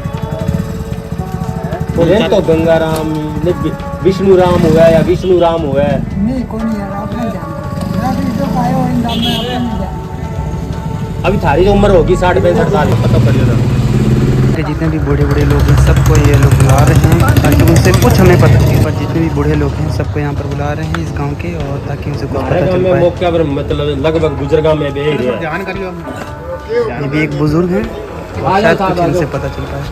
[SPEAKER 6] तो गंगाराम विष्णु राम हुआ या विष्णु राम हुआ
[SPEAKER 5] नहीं कोई नहीं यार आप नहीं जानते मेरा भी जो आए हो इन नाम में आप नहीं जानते।
[SPEAKER 6] अभी थारी जो उम्र होगी 60-65 साल पता पड़ जाएगा।
[SPEAKER 2] जितने भी बूढ़े बूढ़े लोग हैं सबको ये लोग बुला रहे हैं ताकि उनसे कुछ हमें पता चले। पर जितने भी बूढ़े लोग हैं सबको यहाँ पर बुला रहे हैं इस गांव के और ताकि उनसे कुछ पता चल पाए।
[SPEAKER 6] मौके पर मतलब लगभग गुजरगांव में भी
[SPEAKER 7] ध्यान करियो
[SPEAKER 2] ये भी एक बुजुर्ग हैं शायद कुछ उनसे पता चल पाए।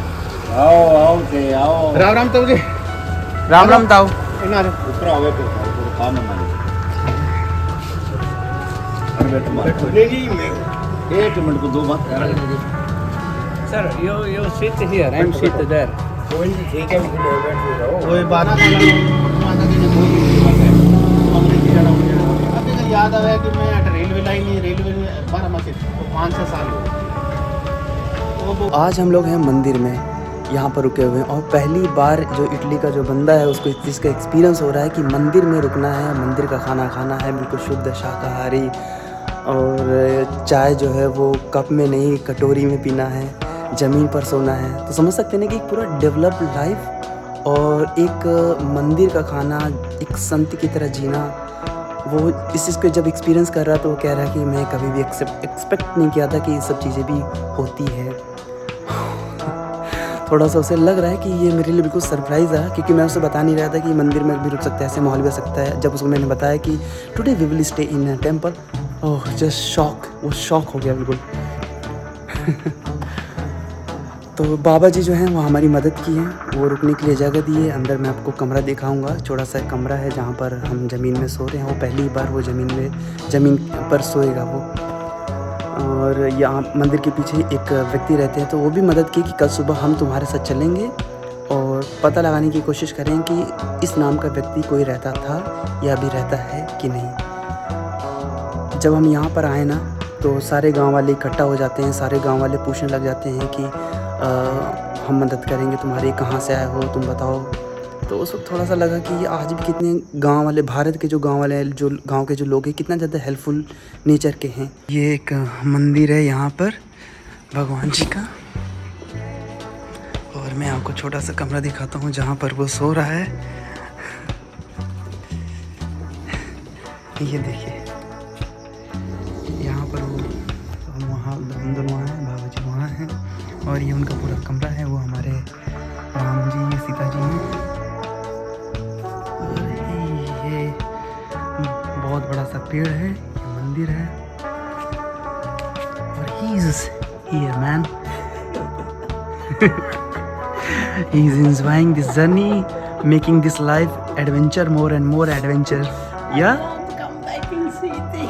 [SPEAKER 6] आओ आओ ते आओ
[SPEAKER 7] राम राम तो जी
[SPEAKER 2] राम राम ताऊ।
[SPEAKER 7] इना
[SPEAKER 6] ऊपर आवे तो काम ना एक मिनट को दो बात
[SPEAKER 3] Sir, you sit here. I'm sit there.
[SPEAKER 6] कोई नहीं ठीक है
[SPEAKER 7] कोई बात नहीं याद आया कि मैं रेलवे लाइन 12 में 5-6 साल हो।
[SPEAKER 2] आज हम लोग हैं मंदिर में यहाँ पर रुके हुए हैं और पहली बार जो इटली का जो बंदा है उसको इस चीज़ का एक्सपीरियंस हो रहा है कि मंदिर में रुकना है, मंदिर का खाना खाना है, बिल्कुल शुद्ध शाकाहारी और चाय जो है वो कप में नहीं कटोरी में पीना है, ज़मीन पर सोना है। तो समझ सकते हैं ना कि एक पूरा डेवलप्ड लाइफ और एक मंदिर का खाना, एक संत की तरह जीना। वो इस चीज़ को जब एक्सपीरियंस कर रहा तो वो कह रहा है कि मैं कभी भी एक्सपेक्ट नहीं किया था कि ये सब चीज़ें भी होती है। थोड़ा सा उसे लग रहा है कि ये मेरे लिए बिल्कुल सरप्राइज़ रहा क्योंकि मैं उसे बता नहीं रहा था कि मंदिर में भी रुक सकता है, ऐसे माहौल भी हो सकता है। जब उसको मैंने बताया कि today we will stay in temple, oh just shock, वो शॉक हो गया बिल्कुल। तो बाबा जी जो हैं वो हमारी मदद की हैं, वो रुकने के लिए जगह दी है। अंदर मैं आपको कमरा दिखाऊंगा, छोटा सा कमरा है जहाँ पर हम ज़मीन में सो रहे हैं। वो पहली बार वो ज़मीन पर सोएगा वो। और यहाँ मंदिर के पीछे एक व्यक्ति रहते हैं तो वो भी मदद की कि कल सुबह हम तुम्हारे साथ चलेंगे और पता लगाने की कोशिश करें कि इस नाम का व्यक्ति कोई रहता था या अभी रहता है कि नहीं। जब हम यहाँ पर आए ना तो सारे गांव वाले इकट्ठा हो जाते हैं, सारे गांव वाले पूछने लग जाते हैं कि हम मदद करेंगे तुम्हारी, कहाँ से आए हो तुम बताओ। तो उस वक्त थोड़ा सा लगा कि आज भी कितने गांव वाले, भारत के जो गांव वाले, जो गांव के जो लोग हैं कितना ज़्यादा हेल्पफुल नेचर के हैं। ये एक मंदिर है यहाँ पर भगवान जी का। मैं आपको छोटा सा कमरा दिखाता हूँ जहाँ पर वो सो रहा है। ये देखिए, यहाँ पर वो वहाँ हम दोनों वहाँ हैं, बाबा जी वहाँ हैं, और ये उनका पूरा कमरा है। वो हमारे राम जी सीता जी हैं। और ये बहुत बड़ा सा पेड़ है, ये मंदिर है, और he is here man. He is enjoying this journey, making this life adventure, more and more adventure. Yeah.
[SPEAKER 3] Come back in city.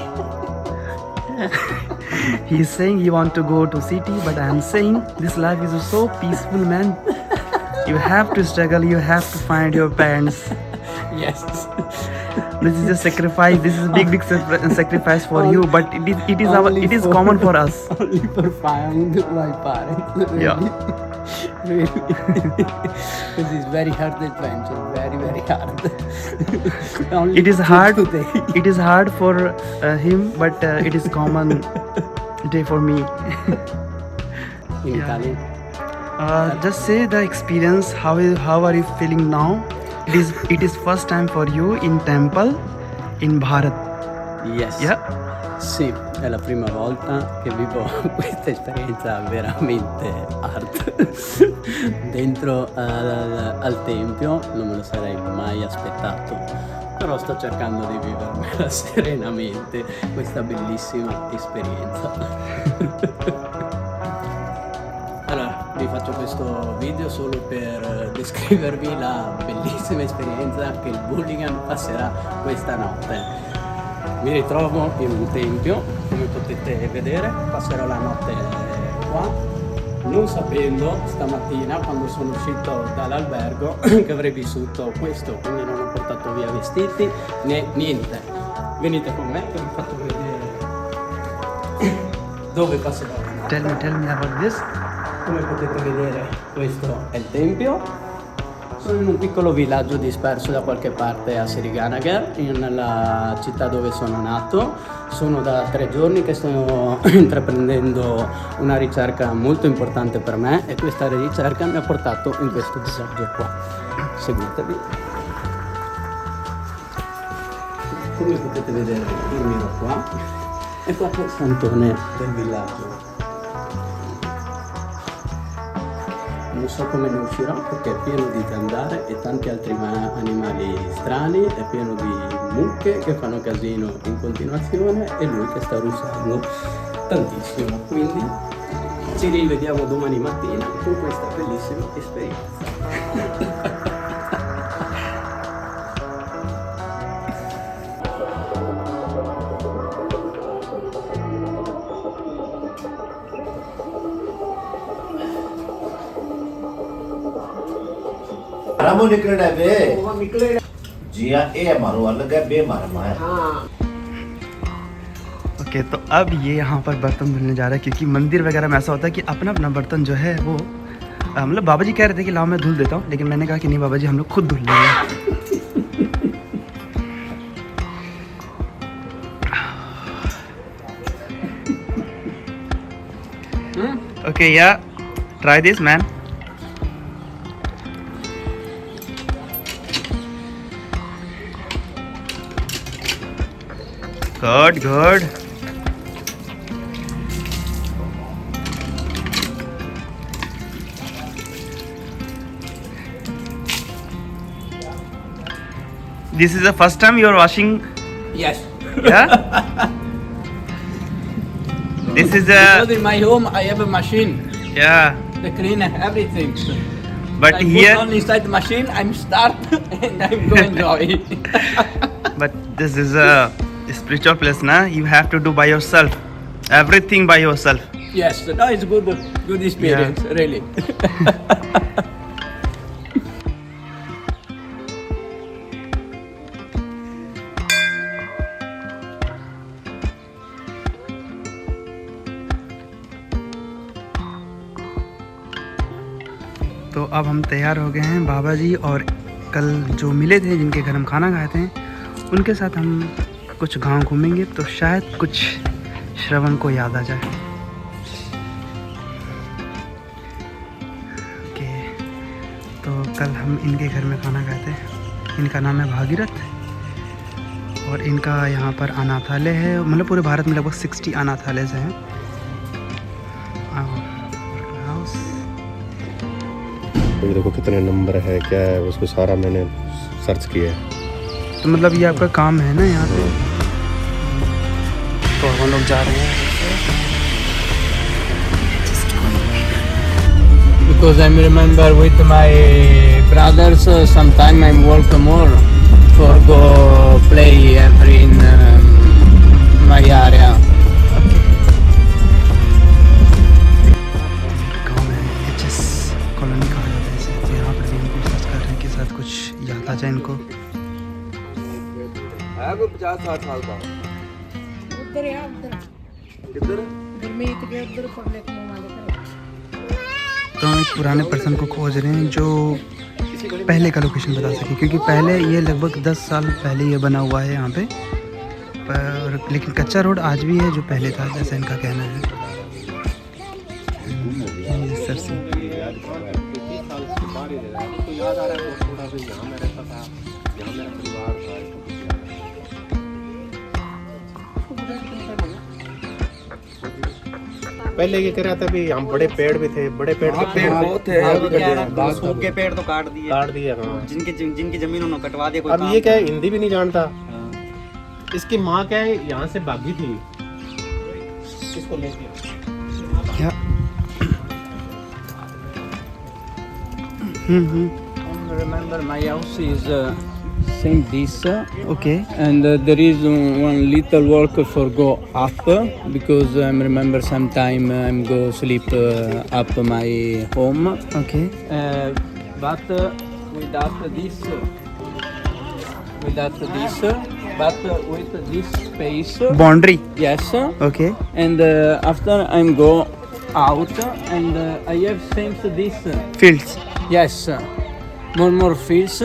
[SPEAKER 2] He is saying he want to go to city, but I am saying this life is so peaceful, man. You have to struggle. You have to find your parents.
[SPEAKER 3] Yes.
[SPEAKER 2] This is a sacrifice. This is a big sacrifice for you, but it is common for us.
[SPEAKER 3] Only for find my parents.
[SPEAKER 2] Yeah.
[SPEAKER 3] Really. This is very hard adventure. Very hard. Only
[SPEAKER 2] It is hard.
[SPEAKER 3] today.
[SPEAKER 2] It is hard for him, but it is common day for me.
[SPEAKER 3] In
[SPEAKER 2] Yeah.
[SPEAKER 3] Italian.
[SPEAKER 2] Just say the experience. How are you feeling now? It is first time for you in temple in Bharat.
[SPEAKER 3] Yes.
[SPEAKER 2] Yeah.
[SPEAKER 3] Sì, è la prima volta che vivo questa esperienza veramente hard. Dentro al tempio non me lo sarei mai aspettato, però sto cercando di vivermela serenamente questa bellissima esperienza. Allora, vi faccio questo video solo per descrivervi la bellissima esperienza che il Bullingham passerà questa notte. Mi ritrovo in un tempio, come potete vedere, passerò la notte qua, non sapendo stamattina quando sono uscito dall'albergo che avrei vissuto questo, quindi non ho portato via vestiti né niente. Venite con me che vi faccio vedere dove passerò la notte.
[SPEAKER 2] Tell me about this.
[SPEAKER 3] Come potete vedere, questo è il tempio. Sono in un piccolo villaggio disperso da qualche parte a Srinagar, nella città dove sono nato. Sono da 3 giorni che sto intraprendendo una ricerca molto importante per me e questa ricerca mi ha portato in questo villaggio qua. Seguitemi. Come potete vedere, dormirò qua e qua c'è il santone del villaggio. Non so come ne uscirò perché è pieno di zanzare e tanti altri animali strani, è pieno di mucche che fanno casino in continuazione e lui che sta russando tantissimo. Quindi ci rivediamo domani mattina con questa bellissima esperienza.
[SPEAKER 8] रामो निकल रहा बे जी हाँ ये हमारो अलग है बे हमारा है।
[SPEAKER 2] ओके, तो अब ये यहाँ पर बर्तन धुलने जा रहा है क्योंकि मंदिर वगैरह में ऐसा होता है कि अपना अपना बर्तन जो है वो मतलब बाबा जी कह रहे थे कि लाओ मैं धुल देता हूँ, लेकिन मैंने कहा कि नहीं बाबा जी हम लोग खुद धुल लेंगे। ओके या try this man. Good. This is the first time you are washing.
[SPEAKER 3] Yes.
[SPEAKER 2] Yeah. This is
[SPEAKER 3] Because in my home I have a machine,
[SPEAKER 2] yeah.
[SPEAKER 3] to clean everything.
[SPEAKER 2] But
[SPEAKER 3] I
[SPEAKER 2] here,
[SPEAKER 3] put on inside the machine, I'm start and I'm going to enjoy.
[SPEAKER 2] but this is a spiritual place, na? You have to do by yourself, everything by yourself.
[SPEAKER 3] Yes, no, it's good experience, really.
[SPEAKER 2] तो अब हम तैयार हो गए हैं। बाबा जी और कल जो मिले थे जिनके घर हम खाना खाए थे उनके साथ हम कुछ गांव घूमेंगे, तो शायद कुछ श्रवण को याद आ जाए। ओके, कल हम इनके घर में खाना खाए थे। इनका नाम है भागीरथ और इनका यहाँ पर अनाथालय है। मतलब पूरे भारत में लगभग 60 अनाथालय हैं। हाउस
[SPEAKER 9] ये देखो कितने नंबर है, क्या है उसको सारा मैंने सर्च किया है।
[SPEAKER 2] तो मतलब ये आपका काम है ना यहाँ पे। तो हम लोग जा रहे हैं
[SPEAKER 3] Because I remember with my brothers, sometime I work more for go play every in my area.
[SPEAKER 2] गाँव में HS कॉलोनी कहा जाता है इसे। तो यहाँ पर भी इनको सर्च कर रहे हैं कि शायद कुछ याद आ जाए इनको।
[SPEAKER 6] है कोई 50-60 साल का।
[SPEAKER 10] उधर है उधर
[SPEAKER 6] किधर?
[SPEAKER 10] गुरमीत के उधर पढ़ने को मालूम है।
[SPEAKER 2] तो हम एक पुराने पर्सन को खोज रहे हैं जो पहले का लोकेशन बता सके, क्योंकि पहले ये लगभग 10 साल पहले ये बना हुआ है यहाँ पे पर, लेकिन कच्चा रोड आज भी है जो पहले था, जैसा इनका कहना है। ये सरसी
[SPEAKER 7] पहले ये कह रहा था भी हम बड़े पेड़ भी थे, बड़े पेड़ तो
[SPEAKER 5] बहुत थे,
[SPEAKER 7] सूख
[SPEAKER 5] के पेड़ तो काट दिए।
[SPEAKER 7] हाँ।
[SPEAKER 5] जिनकी जमीन उन्होंने कटवा दिया।
[SPEAKER 7] अब ये क्या है, हिंदी भी नहीं जानता। इसकी माँ क्या है यहाँ से भागी थी, इसको लेके।
[SPEAKER 2] क्या
[SPEAKER 3] Remember my house is same this.
[SPEAKER 2] Okay
[SPEAKER 3] And there is one little walk for go up because I remember sometime I'm go sleep up my home.
[SPEAKER 2] Okay
[SPEAKER 3] But without this, but with this space.
[SPEAKER 2] Boundary
[SPEAKER 3] Yes.
[SPEAKER 2] Okay
[SPEAKER 3] And after I'm go out and I have same this.
[SPEAKER 2] Fields
[SPEAKER 3] Yes. More fields.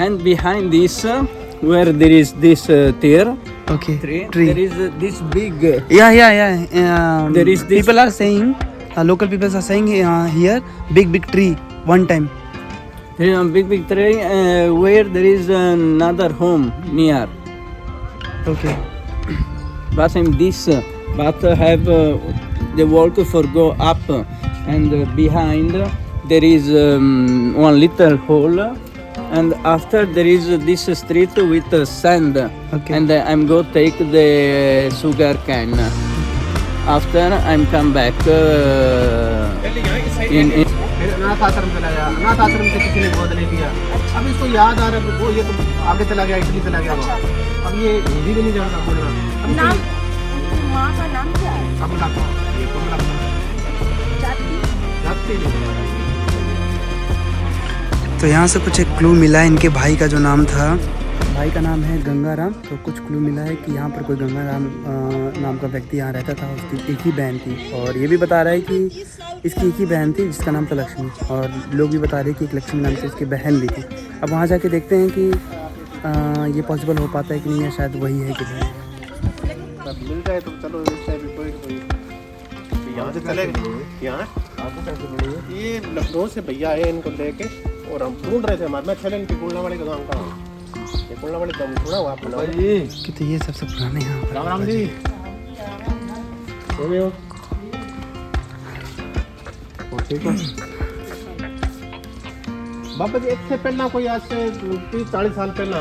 [SPEAKER 3] And behind this, where there is this tier
[SPEAKER 2] okay
[SPEAKER 3] tree,
[SPEAKER 2] tree
[SPEAKER 3] there is this big.
[SPEAKER 2] yeah
[SPEAKER 3] There is this-
[SPEAKER 2] people are saying local people are saying here big tree one time.
[SPEAKER 3] There is a big tree where there is another home near.
[SPEAKER 2] Okay.
[SPEAKER 3] But in this, but have the walk for go up, and behind there is one little hole, and after there is this street with sand,
[SPEAKER 2] Okay.
[SPEAKER 3] and I'm go take the sugar cane. After I'm come back in
[SPEAKER 7] फिर अनाथ आश्रम चला गया, अनाथ आश्रम से किसी ने गोद नहीं दिया। अब इसको याद आ रहा है वो, ये तो आगे चला गया, इटली चला गया वो। अब ये हिंदी भी नहीं जानता बोलना। अब
[SPEAKER 10] नाम माँ का नाम क्या है?
[SPEAKER 7] कमला को, ये कमला को जाती नहीं।
[SPEAKER 2] तो यहाँ से कुछ एक क्लू मिला है इनके भाई का जो नाम था, भाई का नाम है गंगाराम। तो कुछ क्लू मिला है कि यहाँ पर कोई गंगाराम नाम का व्यक्ति यहाँ रहता था, उसकी एक ही बहन थी। और ये भी बता रहा है कि इसकी एक ही बहन थी जिसका नाम था लक्ष्मी, और लोग भी बता रहे हैं कि एक लक्ष्मी नाम से इसकी बहन भी थी। अब वहाँ जाके देखते हैं कि ये पॉसिबल हो पाता है कि नहीं, या शायद वही है कि नहीं।
[SPEAKER 7] मिल जाए तो चलो, इस टाइम कोई यहाँ से चले यहाँ। ये लखनऊ से भैया आए इनको लेके, और हम ढूंढ रहे थे। मैं छलन की कुल्लावाड़ी का गाँव का हूँ, ये कुल्लावाड़ी का थोड़ा हुआ अपना
[SPEAKER 2] कि तो ये सबसे पुराने यहाँ पर।
[SPEAKER 7] राम राम जी, हो गए हो? ठीक है बाबा जी। इससे पहला कोई आज से 30-40 साल पहला,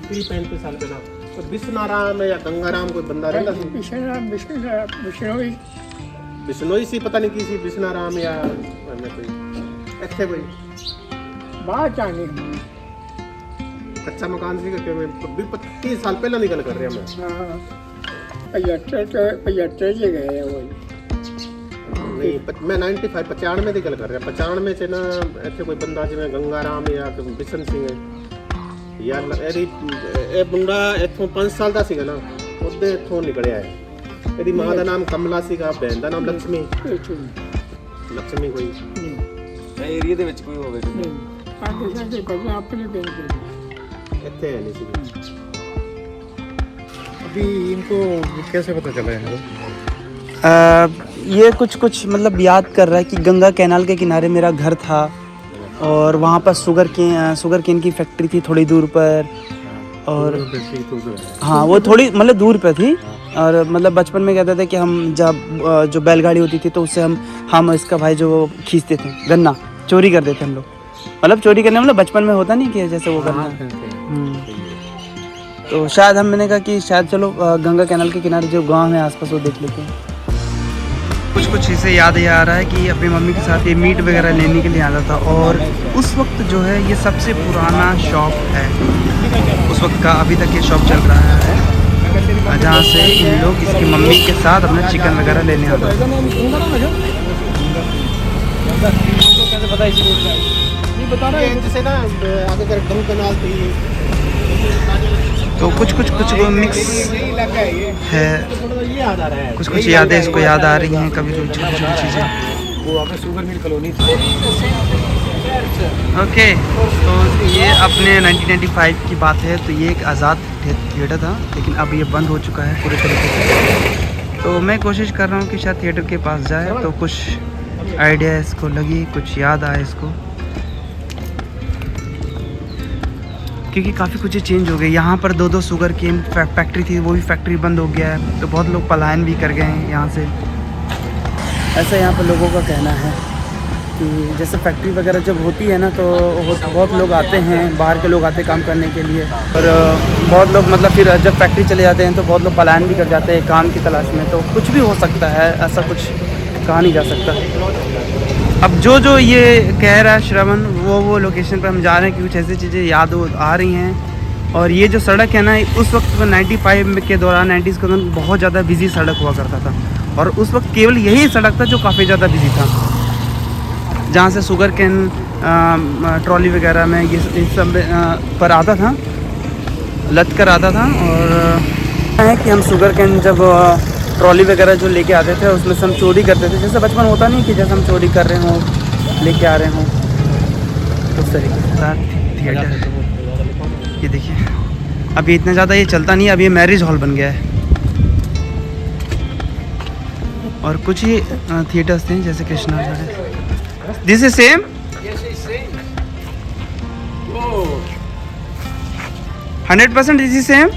[SPEAKER 7] 30-35 साल पहला तो विष्णुनारायण या गंगाराम कोई बंदा रहता था। बिश्नोई सी पता नहीं किसी विष्णुनारायण या कोई ऐसे कोई
[SPEAKER 10] बाहर जाने
[SPEAKER 7] कच्चा मकान सी करके मैं 30 साल पहला निकल कर रहा मैं।
[SPEAKER 10] 75 से गए हैं वही।
[SPEAKER 7] नहीं मैं 95 में निकल कर रहा। 95 से ना ऐसे कोई बंदा जिमें गंगाराम या बिशन सिंह है या ए मुंडा इतों 5 साल का सीगा ना, उदे इतों निकलिया है। ਇਹਦੀ ਮਾਂ ਦਾ ਨਾਮ ਕਮਲਾ ਸੀਗਾ, ਭੈਣ ਦਾ ਨਾਮ ਲక్ష్ਮੀ। ਲక్ష్ਮੀ ਕੋਈ
[SPEAKER 5] ਏਰੀਆ ਦੇ ਵਿੱਚ ਕੋਈ ਹੋਵੇ
[SPEAKER 10] ਸਾਡੇ ਕੋਲ ਆਪਣੇ ਪਿੰਡ ਦੇ
[SPEAKER 7] ਇੱਥੇ ਹੈ ਨਹੀਂ ਸੀ।
[SPEAKER 9] अभी इनको कैसे पता चला है?
[SPEAKER 2] ये कुछ मतलब याद कर रहा है कि गंगा कैनाल के किनारे मेरा घर था, और वहाँ पर शुगर केन की फैक्ट्री थी थोड़ी दूर पर। और हाँ वो थोड़ी मतलब दूर पे थी। और मतलब बचपन में कहते थे कि हम जब जो बैलगाड़ी होती थी तो उससे हम इसका भाई जो खींचते थे गन्ना चोरी करते थे हम लोग। मतलब चोरी करने मतलब बचपन में होता नहीं कि जैसे वो करना। तो शायद मैंने कहा कि शायद चलो गंगा कैनाल के किनारे जो गांव है आसपास वो देख लेते हैं। कुछ चीज़ें याद ये आ रहा है कि अपनी मम्मी के साथ ये मीट वगैरह लेने के लिए आता था। और उस वक्त जो है ये सबसे पुराना शॉप है उस वक्त का, अभी तक ये शॉप चल रहा है जहाँ से इन लोग इसकी मम्मी के साथ अपना चिकन वगैरह लेने आता था।
[SPEAKER 7] जैसे ना आगे कर गंगा कैनाल थी
[SPEAKER 2] तो कुछ मिक्स है, कुछ यादें इसको याद आ रही हैं कभी छोटी छोटी चीज़ें।
[SPEAKER 5] वो आपने शुगर मिल कॉलोनी थी।
[SPEAKER 2] ओके तो ये अपने 1995 की बात है। तो ये एक आज़ाद थिएटर था लेकिन अब ये बंद हो चुका है पूरे तरीके से। तो मैं कोशिश कर रहा हूँ कि शायद थिएटर के पास जाए तो कुछ आइडिया इसको लगी, कुछ याद आए इसको, क्योंकि काफ़ी कुछ चेंज हो गई। यहाँ पर 2 शुगर केन फैक्ट्री थी, वो भी फैक्ट्री बंद हो गया है। तो बहुत लोग पलायन भी कर गए हैं यहाँ से। ऐसा यहाँ पर लोगों का कहना है कि जैसे फैक्ट्री वगैरह जब होती है ना तो बहुत लोग आते हैं, बाहर के लोग आते हैं काम करने के लिए। और बहुत लोग मतलब फिर जब फैक्ट्री चले जाते हैं तो बहुत लोग पलायन भी कर जाते हैं काम की तलाश में। तो कुछ भी हो सकता है, ऐसा कुछ कहा नहीं जा सकता। अब जो ये कह रहा है श्रवण वो लोकेशन पर हम जा रहे हैं कि कुछ ऐसी चीज़ें याद आ रही हैं। और ये जो सड़क है ना उस वक्त 95 के दौरान 90s के दौरान बहुत ज़्यादा बिजी सड़क हुआ करता था। और उस वक्त केवल यही सड़क था जो काफ़ी ज़्यादा बिजी था, जहाँ से शुगर कैन ट्रॉली वगैरह में ये सब पर आता था, लद कर आता था। और है कि हम शुगर कैन जब ट्रॉली वगैरह जो लेके आते थे उसमें से हम चोरी करते थे। जैसे बचपन होता नहीं कि जैसे हम चोरी कर रहे हों लेके आ रहे हों उस तरीके से। थिएटर ये देखिए अभी इतना ज़्यादा ये चलता नहीं है, अभी ये मैरिज हॉल बन गया है। और कुछ ही थिएटर्स थे जैसे Krishna. This is same 100% this is same,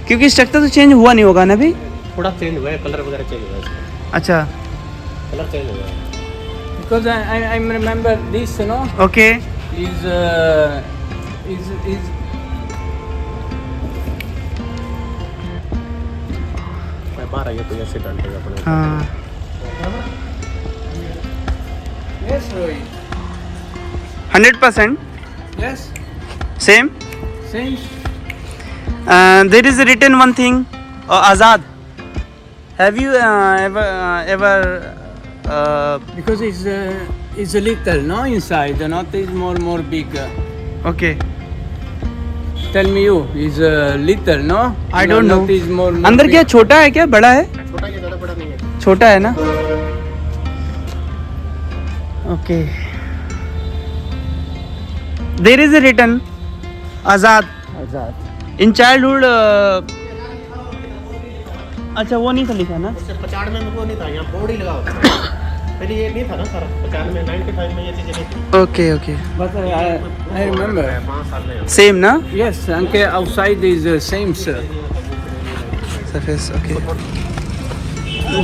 [SPEAKER 2] क्योंकि स्ट्रक्चर तो चेंज हुआ नहीं होगा ना अभी।
[SPEAKER 7] थोड़ा चेंज हुआ है, कलर वगैरह चेंज हुआ है।
[SPEAKER 2] अच्छा
[SPEAKER 7] कलर चेंज हुआ है।
[SPEAKER 3] Because I remember this, you know,
[SPEAKER 2] okay
[SPEAKER 3] is
[SPEAKER 7] बाहर आइए तो ऐसे डांटेगा अपने।
[SPEAKER 2] हाँ
[SPEAKER 3] yes, Roy.
[SPEAKER 2] 100%
[SPEAKER 3] Yes,
[SPEAKER 2] same.
[SPEAKER 3] same.
[SPEAKER 2] There is written one thing, Azad. Have you ever
[SPEAKER 3] Because it's a little, no, inside, not is more big.
[SPEAKER 2] okay,
[SPEAKER 3] Tell me you, is a little, no?
[SPEAKER 2] I don't know.
[SPEAKER 3] Not is more
[SPEAKER 2] अंदर
[SPEAKER 3] big.
[SPEAKER 2] क्या छोटा है क्या बड़ा है?
[SPEAKER 7] छोटा ये ज़्यादा बड़ा नहीं है।
[SPEAKER 2] छोटा है ना। Okay there is a return Azad
[SPEAKER 3] Azad.
[SPEAKER 2] In childhood. अच्छा वो नहीं था लिखा ना।
[SPEAKER 7] 95 में वो नहीं था, यहाँ बोर्ड ही लगा होता था। पहले ये नहीं था ना सारा। 95 95 में ये चीज़ें नहीं थी।
[SPEAKER 2] Okay okay
[SPEAKER 3] But I remember.
[SPEAKER 7] 5 साल में।
[SPEAKER 2] सेम ना
[SPEAKER 3] Yes, and outside is the same, sir.
[SPEAKER 2] surface. Okay,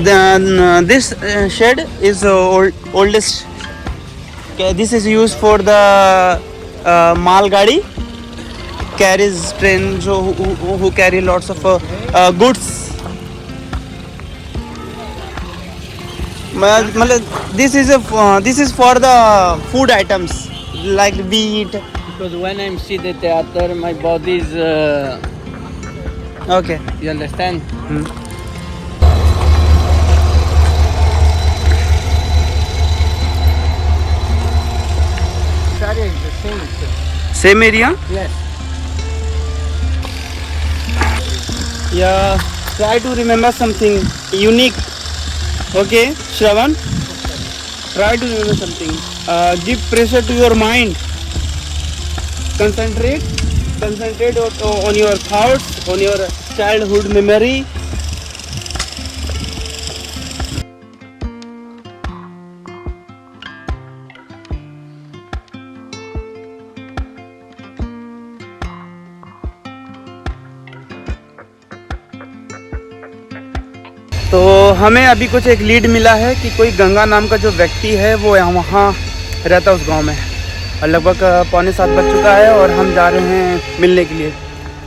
[SPEAKER 2] then this shed is oldest. Okay, this is used for the माल गाड़ी, carries train who carry lots of goods. मतलब this is for the food items like wheat.
[SPEAKER 3] Because when I see the theater, my body is.
[SPEAKER 2] Okay.
[SPEAKER 3] You understand? Sorry, it's the same, sir.
[SPEAKER 2] Same area.
[SPEAKER 3] Yes.
[SPEAKER 2] Yeah. Try to remember something unique. Okay, Shravan. Try to remember something. Give pressure to your mind. Concentrate on your thoughts, on your childhood memory. तो हमें अभी कुछ एक लीड मिला है कि कोई गंगा नाम का जो व्यक्ति है वो वहाँ रहता है उस गांव में, और लगभग 6:45 बज चुका है और हम जा रहे हैं मिलने के लिए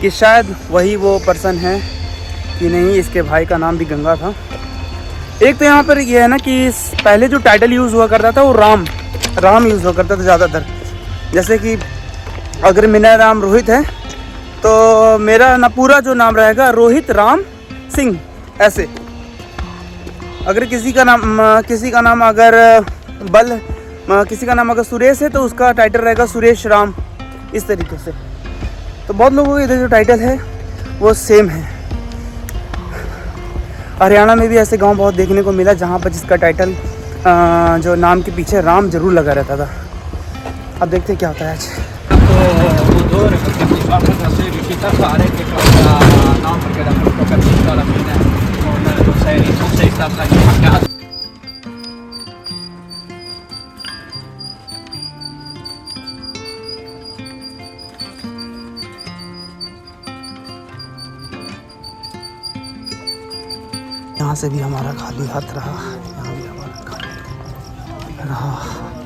[SPEAKER 2] कि शायद वही वो पर्सन है कि नहीं। इसके भाई का नाम भी गंगा था। एक तो यहाँ पर ये है ना कि पहले जो टाइटल यूज़ हुआ करता था वो राम यूज़ हुआ करता था ज़्यादातर। जैसे कि अगर मेरा नाम रोहित है तो मेरा ना पूरा जो नाम रहेगा रोहित राम सिंह ऐसे। अगर किसी का नाम अगर किसी का नाम अगर सुरेश है तो उसका टाइटल रहेगा सुरेश राम, इस तरीके से। तो बहुत लोगों के इधर जो टाइटल है वो सेम है। हरियाणा में भी ऐसे गांव बहुत देखने को मिला जहां पर जिसका टाइटल जो नाम के पीछे राम जरूर लगा रहता था। अब देखते क्या होता है आज। यहाँ से भी हमारा खाली हाथ रहा, यहाँ भी हमारा खाली रहा।